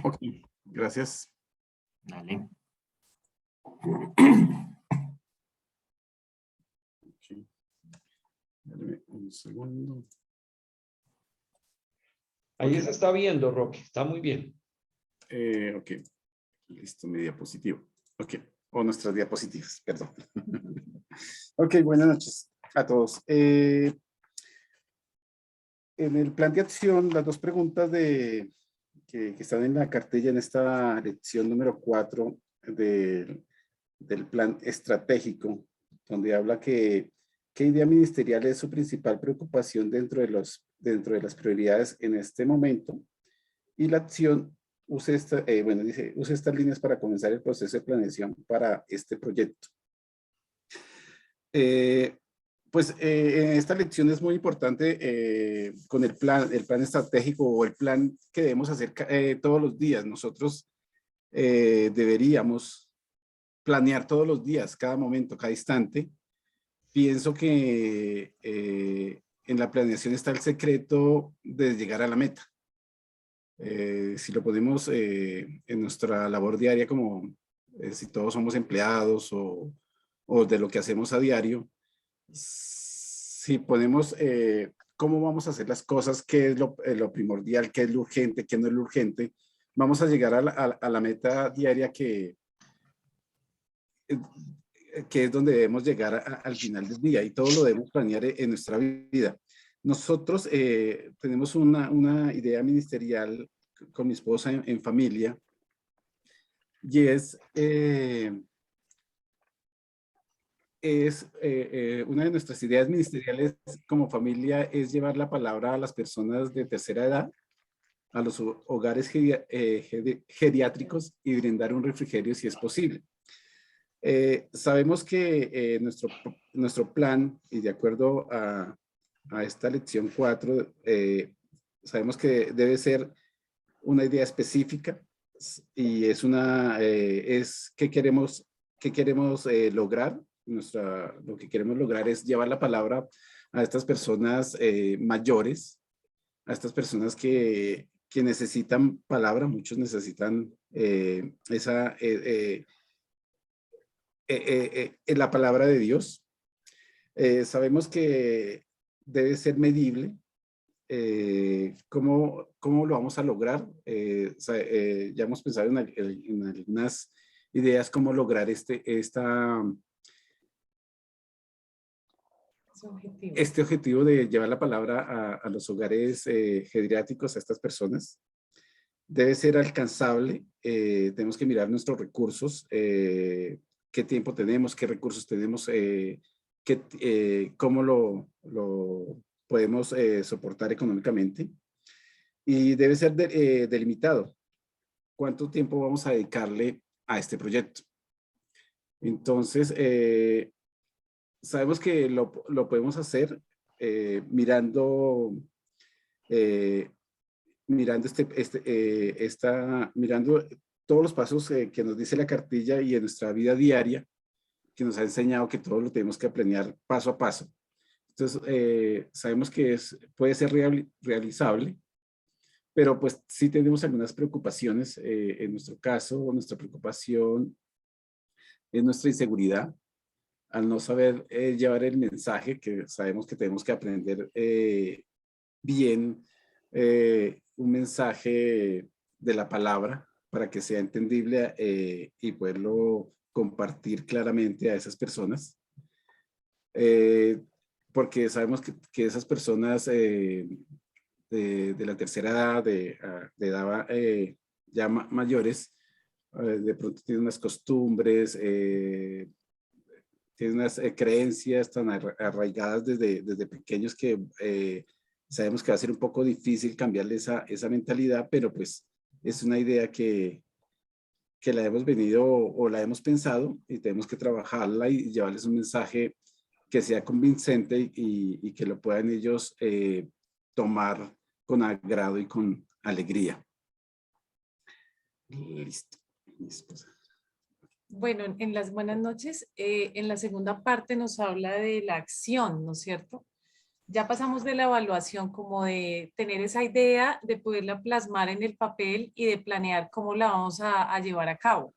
Ok, gracias. Dale. Okay. Dame un segundo. Ahí Ok. se está viendo, Roque. Está muy bien. Ok. Listo, mi diapositivo. Ok. O nuestras diapositivas, perdón. Ok, buenas noches a todos. En el plan de acción, las dos preguntas que están en la cartilla en esta lección número 4 del plan estratégico, donde habla que qué idea ministerial es su principal preocupación dentro de las prioridades en este momento, y la acción use estas líneas para comenzar el proceso de planeación para este proyecto. En esta lección es muy importante con el plan estratégico o el plan que debemos hacer todos los días. Nosotros deberíamos planear todos los días, cada momento, cada instante. Pienso que en la planeación está el secreto de llegar a la meta. Si lo ponemos en nuestra labor diaria, como si todos somos empleados o de lo que hacemos a diario, si ponemos cómo vamos a hacer las cosas, qué es lo primordial, qué es lo urgente, qué no es lo urgente, vamos a llegar a la meta diaria que es donde debemos llegar al final del día, y todo lo debemos planear en nuestra vida. Nosotros tenemos una idea ministerial con mi esposa en familia, y una de nuestras ideas ministeriales como familia es llevar la palabra a las personas de tercera edad, a los hogares geriátricos, y brindar un refrigerio si es posible. Sabemos que nuestro plan, y de acuerdo a esta lección 4, sabemos que debe ser una idea específica, y es qué queremos lograr. Lo que queremos lograr es llevar la palabra a estas personas mayores, a estas personas que necesitan palabra. Muchos necesitan la palabra de Dios. Sabemos que debe ser medible. ¿Cómo lo vamos a lograr? Ya hemos pensado en algunas ideas cómo lograr este objetivo de llevar la palabra a los hogares geriátricos, a estas personas. Debe ser alcanzable. Tenemos que mirar nuestros recursos, qué tiempo tenemos, qué recursos tenemos, cómo lo podemos soportar económicamente, y debe ser delimitado. ¿Cuánto tiempo vamos a dedicarle a este proyecto? Entonces, sabemos que lo podemos hacer mirando todos los pasos que nos dice la cartilla, y en nuestra vida diaria, que nos ha enseñado que todo lo tenemos que planear paso a paso. Entonces, sabemos que puede ser realizable, pero pues sí tenemos algunas preocupaciones. En nuestro caso, nuestra preocupación es nuestra inseguridad al no saber llevar el mensaje, que sabemos que tenemos que aprender bien un mensaje de la palabra para que sea entendible y poderlo compartir claramente a esas personas. Porque sabemos que esas personas de la tercera edad, de edad ya mayores, de pronto tienen unas costumbres, tienen unas creencias tan arraigadas desde pequeños que sabemos que va a ser un poco difícil cambiarle esa mentalidad, pero pues es una idea que la hemos venido o la hemos pensado y tenemos que trabajarla y llevarles un mensaje que sea convincente y que lo puedan ellos tomar con agrado y con alegría. Listo. Mi esposa. Bueno, en las buenas noches, en la segunda parte nos habla de la acción, ¿no es cierto? Ya pasamos de la evaluación como de tener esa idea, de poderla plasmar en el papel y de planear cómo la vamos a llevar a cabo.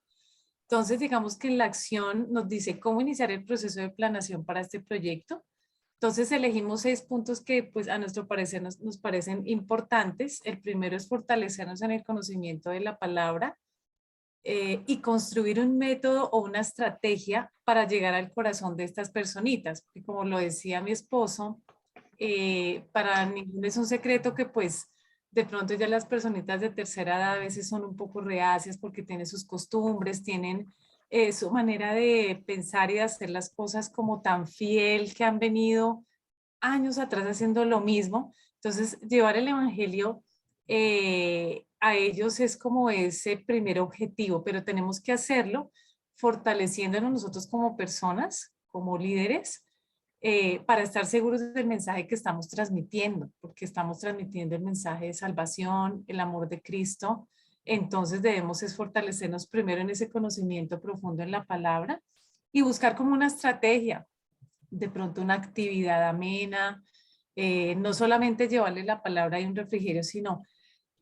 Entonces, digamos que en la acción nos dice cómo iniciar el proceso de planeación para este proyecto. Entonces, elegimos 6 puntos que pues a nuestro parecer nos parecen importantes. El primero es fortalecernos en el conocimiento de la palabra. Y construir un método o una estrategia para llegar al corazón de estas personitas. Y como lo decía mi esposo, para ninguno es un secreto que pues de pronto ya las personitas de tercera edad a veces son un poco reacias porque tienen sus costumbres, tienen su manera de pensar y de hacer las cosas como tan fiel que han venido años atrás haciendo lo mismo. Entonces, llevar el evangelio a ellos es como ese primer objetivo, pero tenemos que hacerlo fortaleciéndonos nosotros como personas, como líderes, para estar seguros del mensaje que estamos transmitiendo, porque estamos transmitiendo el mensaje de salvación, el amor de Cristo. Entonces debemos es fortalecernos primero en ese conocimiento profundo en la palabra y buscar como una estrategia, de pronto una actividad amena, no solamente llevarle la palabra y un refrigerio, sino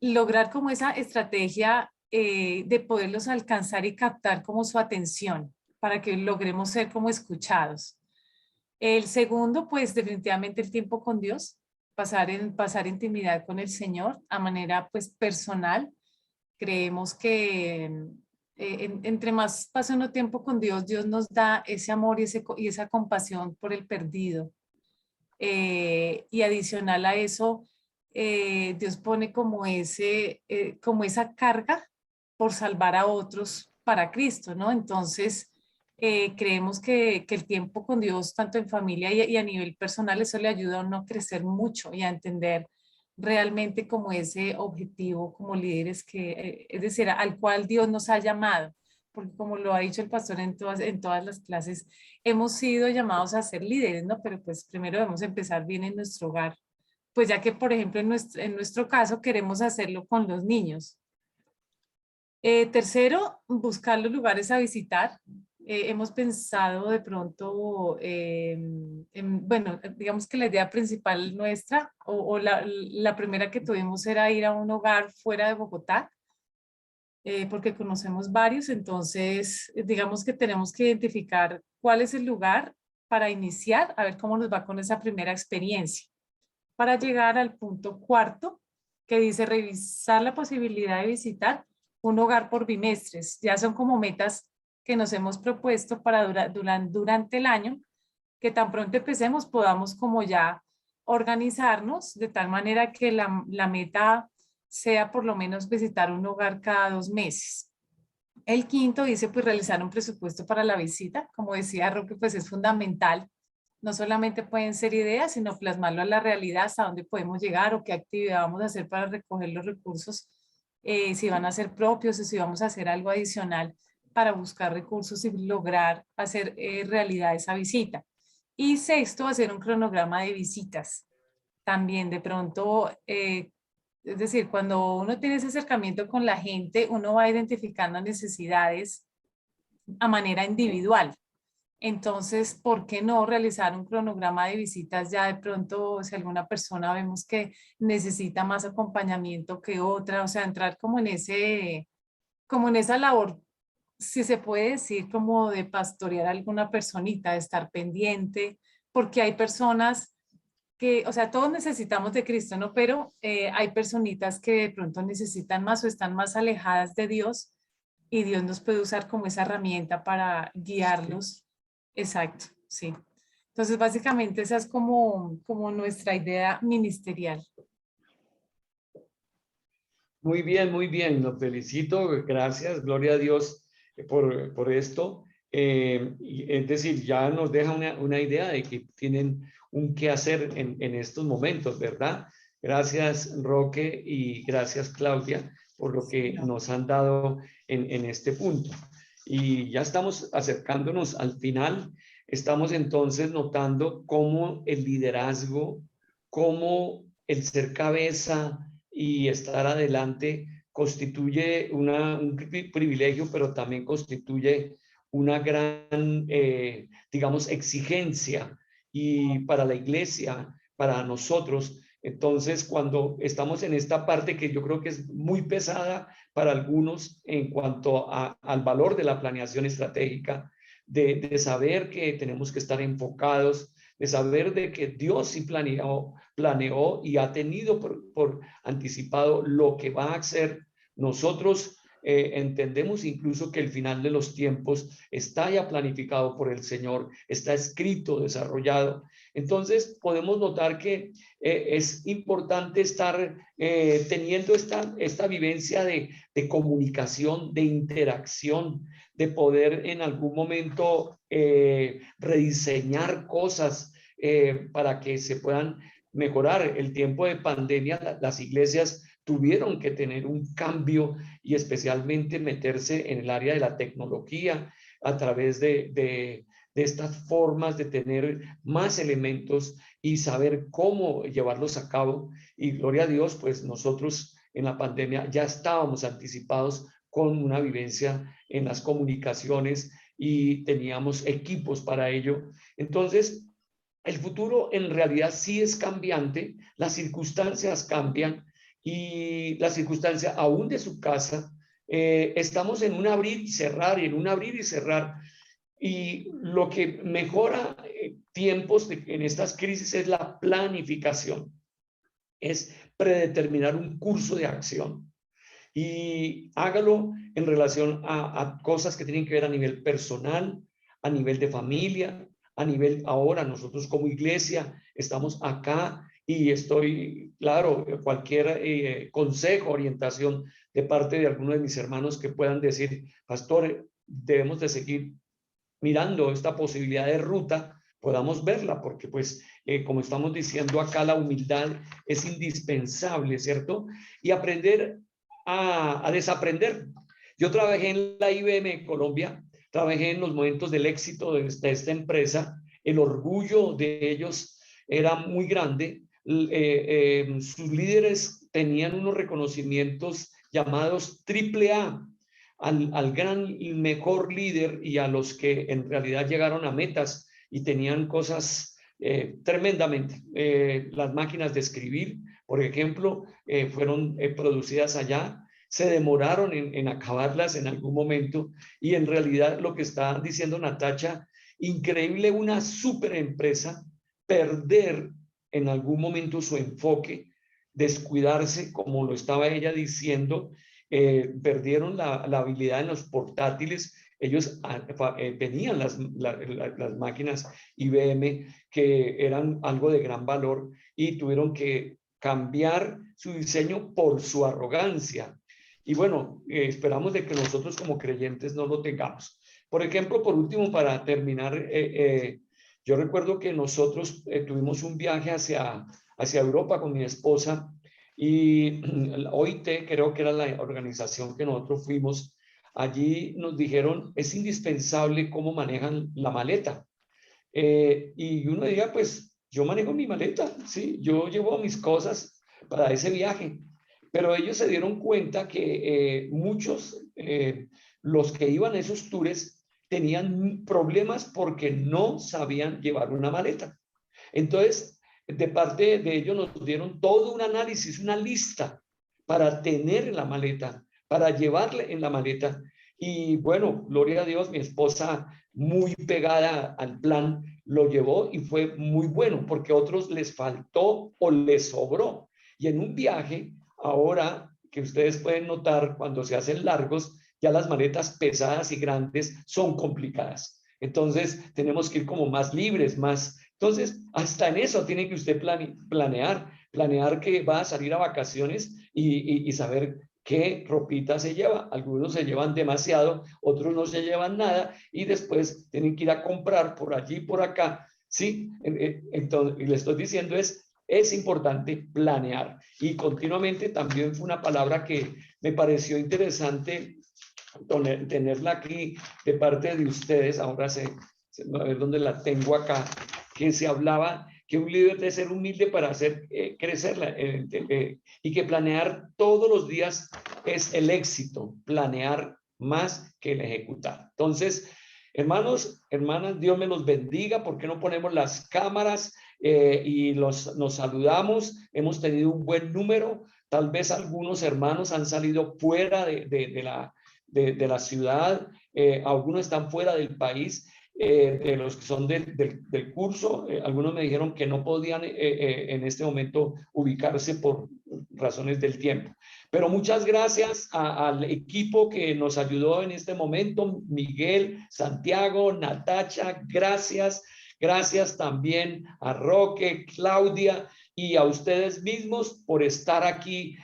lograr como esa estrategia de poderlos alcanzar y captar como su atención para que logremos ser como escuchados. El segundo, pues definitivamente el tiempo con Dios, pasar intimidad con el Señor a manera pues personal. Creemos que entre más pasa uno tiempo con Dios, Dios nos da ese amor y esa compasión por el perdido. Y adicional a eso, Dios pone como esa carga por salvar a otros para Cristo, ¿no? Entonces, creemos que el tiempo con Dios, tanto en familia y a nivel personal, eso le ayuda a uno a crecer mucho y a entender realmente como ese objetivo como líderes es decir, al cual Dios nos ha llamado. Porque como lo ha dicho el pastor en todas las clases, hemos sido llamados a ser líderes, ¿no? Pero pues primero debemos empezar bien en nuestro hogar. Pues ya que, por ejemplo, en nuestro caso queremos hacerlo con los niños. Tercero, buscar los lugares a visitar. Hemos pensado de pronto, bueno, digamos que la idea principal nuestra o la primera que tuvimos era ir a un hogar fuera de Bogotá, porque conocemos varios, entonces digamos que tenemos que identificar cuál es el lugar para iniciar, a ver cómo nos va con esa primera experiencia, para llegar al punto cuarto, que dice revisar la posibilidad de visitar un hogar por bimestres. Ya son como metas que nos hemos propuesto para durante el año, que tan pronto empecemos podamos como ya organizarnos de tal manera que la meta sea por lo menos visitar un hogar cada 2 meses. El quinto dice pues realizar un presupuesto para la visita. Como decía Roque, pues es fundamental. No solamente pueden ser ideas, sino plasmarlo a la realidad, hasta dónde podemos llegar o qué actividad vamos a hacer para recoger los recursos, si van a ser propios o si vamos a hacer algo adicional para buscar recursos y lograr hacer realidad esa visita. Y sexto, hacer un cronograma de visitas. También de pronto, es decir, cuando uno tiene ese acercamiento con la gente, uno va identificando necesidades a manera individual. Entonces, ¿por qué no realizar un cronograma de visitas ya de pronto, si alguna persona vemos que necesita más acompañamiento que otra, o sea, entrar como en como en esa labor, si se puede decir, como de pastorear a alguna personita, de estar pendiente, porque hay personas que, o sea, todos necesitamos de Cristo, ¿no? Pero hay personitas que de pronto necesitan más o están más alejadas de Dios y Dios nos puede usar como esa herramienta para guiarlos. Exacto, sí. Entonces, básicamente esa es como nuestra idea ministerial. Muy bien, los felicito, gracias, gloria a Dios por esto. Es decir, ya nos deja una idea de que tienen un qué hacer en estos momentos, ¿verdad? Gracias, Roque, y gracias, Claudia, por lo que nos han dado en este punto. Y ya estamos acercándonos al final. Estamos entonces notando cómo el liderazgo, cómo el ser cabeza y estar adelante constituye un privilegio, pero también constituye una gran, digamos, exigencia y para la iglesia, para nosotros. Entonces, cuando estamos en esta parte que yo creo que es muy pesada para algunos en cuanto al valor de la planeación estratégica, de saber que tenemos que estar enfocados, de saber de que Dios sí planeó y ha tenido por anticipado lo que va a hacer. Nosotros entendemos incluso que el final de los tiempos está ya planificado por el Señor, está escrito, desarrollado. Entonces podemos notar que es importante estar teniendo esta vivencia de comunicación, de interacción, de poder en algún momento rediseñar cosas para que se puedan mejorar. El tiempo de pandemia, las iglesias tuvieron que tener un cambio y especialmente meterse en el área de la tecnología a través de estas formas de tener más elementos y saber cómo llevarlos a cabo. Y gloria a Dios, pues nosotros en la pandemia ya estábamos anticipados con una vivencia en las comunicaciones y teníamos equipos para ello. Entonces, el futuro en realidad sí es cambiante, las circunstancias cambian y la circunstancia aún de su casa, estamos en un abrir y cerrar y en un abrir y cerrar. Y lo que mejora tiempos en estas crisis es la planificación, es predeterminar un curso de acción y hágalo en relación a cosas que tienen que ver a nivel personal, a nivel de familia, a nivel ahora nosotros como iglesia estamos acá y estoy, claro, cualquier consejo, orientación de parte de alguno de mis hermanos que puedan decir, pastor, debemos de seguir mirando esta posibilidad de ruta, podamos verla, porque pues como estamos diciendo acá, la humildad es indispensable, ¿cierto? Y aprender a desaprender. Yo trabajé en la IBM Colombia, trabajé en los momentos del éxito de esta empresa, el orgullo de ellos era muy grande, sus líderes tenían unos reconocimientos llamados AAA, al gran y mejor líder y a los que en realidad llegaron a metas y tenían cosas tremendamente. Las máquinas de escribir, por ejemplo, fueron producidas allá, se demoraron en acabarlas en algún momento y en realidad lo que está diciendo Natacha, increíble una super empresa perder en algún momento su enfoque, descuidarse como lo estaba ella diciendo, perdieron la habilidad en los portátiles. Ellos tenían las máquinas IBM que eran algo de gran valor y tuvieron que cambiar su diseño por su arrogancia. Y bueno, esperamos de que nosotros como creyentes no lo tengamos. Por ejemplo, por último, para terminar, yo recuerdo que nosotros tuvimos un viaje hacia Europa con mi esposa y OIT, creo que era la organización que nosotros fuimos. Allí nos dijeron, es indispensable cómo manejan la maleta. Y uno diría, pues yo manejo mi maleta, sí, yo llevo mis cosas para ese viaje. Pero ellos se dieron cuenta que muchos, los que iban a esos tours, tenían problemas porque no sabían llevar una maleta. Entonces, de parte de ellos nos dieron todo un análisis, una lista para tener en la maleta, para llevarle en la maleta. Y bueno, gloria a Dios, mi esposa muy pegada al plan lo llevó y fue muy bueno porque a otros les faltó o les sobró. Y en un viaje, ahora que ustedes pueden notar cuando se hacen largos, ya las maletas pesadas y grandes son complicadas. Entonces tenemos que ir como más libres, más. Entonces, hasta en eso tiene que usted planear que va a salir a vacaciones y saber qué ropita se lleva. Algunos se llevan demasiado, otros no se llevan nada y después tienen que ir a comprar por allí, por acá. Sí, entonces le estoy diciendo es importante planear y continuamente también fue una palabra que me pareció interesante tenerla aquí de parte de ustedes. Ahora a ver dónde la tengo acá, que se hablaba que un líder debe ser humilde para hacer crecerla y que planear todos los días es el éxito, planear más que el ejecutar. Entonces, hermanos, hermanas, Dios me los bendiga. ¿Por qué no ponemos las cámaras y nos saludamos? Hemos tenido un buen número. Tal vez algunos hermanos han salido fuera de la ciudad, algunos están fuera del país. De los que son del curso, algunos me dijeron que no podían en este momento ubicarse por razones del tiempo. Pero muchas gracias al equipo que nos ayudó en este momento, Miguel, Santiago, Natacha, gracias. Gracias también a Roque, Claudia y a ustedes mismos por estar aquí,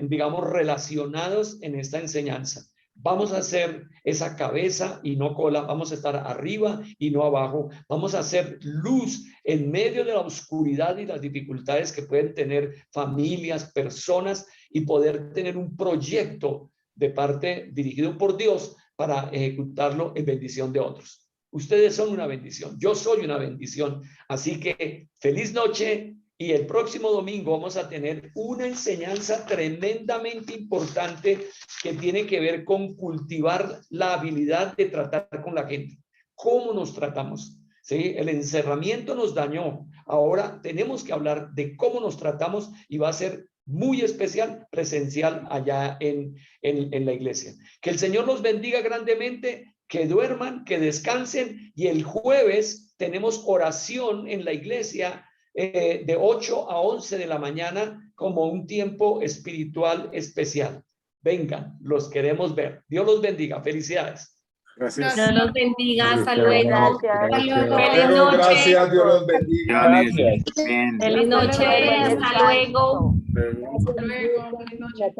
digamos, relacionados en esta enseñanza. Vamos a hacer esa cabeza y no cola, vamos a estar arriba y no abajo, vamos a hacer luz en medio de la oscuridad y las dificultades que pueden tener familias, personas y poder tener un proyecto de parte dirigido por Dios para ejecutarlo en bendición de otros. Ustedes son una bendición, yo soy una bendición, así que feliz noche. Y el próximo domingo vamos a tener una enseñanza tremendamente importante que tiene que ver con cultivar la habilidad de tratar con la gente. ¿Cómo nos tratamos? ¿Sí? El encerramiento nos dañó. Ahora tenemos que hablar de cómo nos tratamos y va a ser muy especial presencial allá en la iglesia. Que el Señor los bendiga grandemente, que duerman, que descansen y el jueves tenemos oración en la iglesia de 8 a 11 de la mañana como un tiempo espiritual especial. Vengan, los queremos ver. Dios los bendiga. Felicidades. Gracias. Dios los bendiga. Hasta luego. Feliz Bueno, noche. gracias, Dios los bendiga. Gracias. Bien. Feliz noche. Hasta luego. Hasta luego. Feliz noche.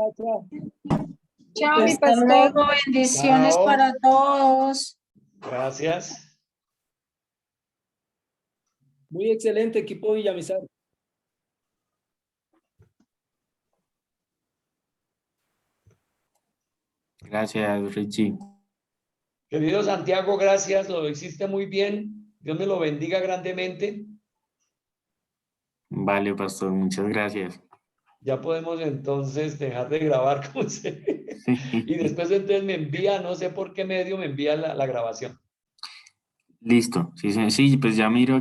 Chao, mi pastor. Bendiciones Chao. para todos. Gracias. Muy excelente equipo Villamizar. Gracias, Richie. Querido Santiago, gracias. Lo hiciste muy bien. Dios me lo bendiga grandemente. Vale, pastor, muchas gracias. Ya podemos entonces dejar de grabar como y después entonces me envía, no sé por qué medio me envía la grabación. Listo. Sí, sí, pues ya miro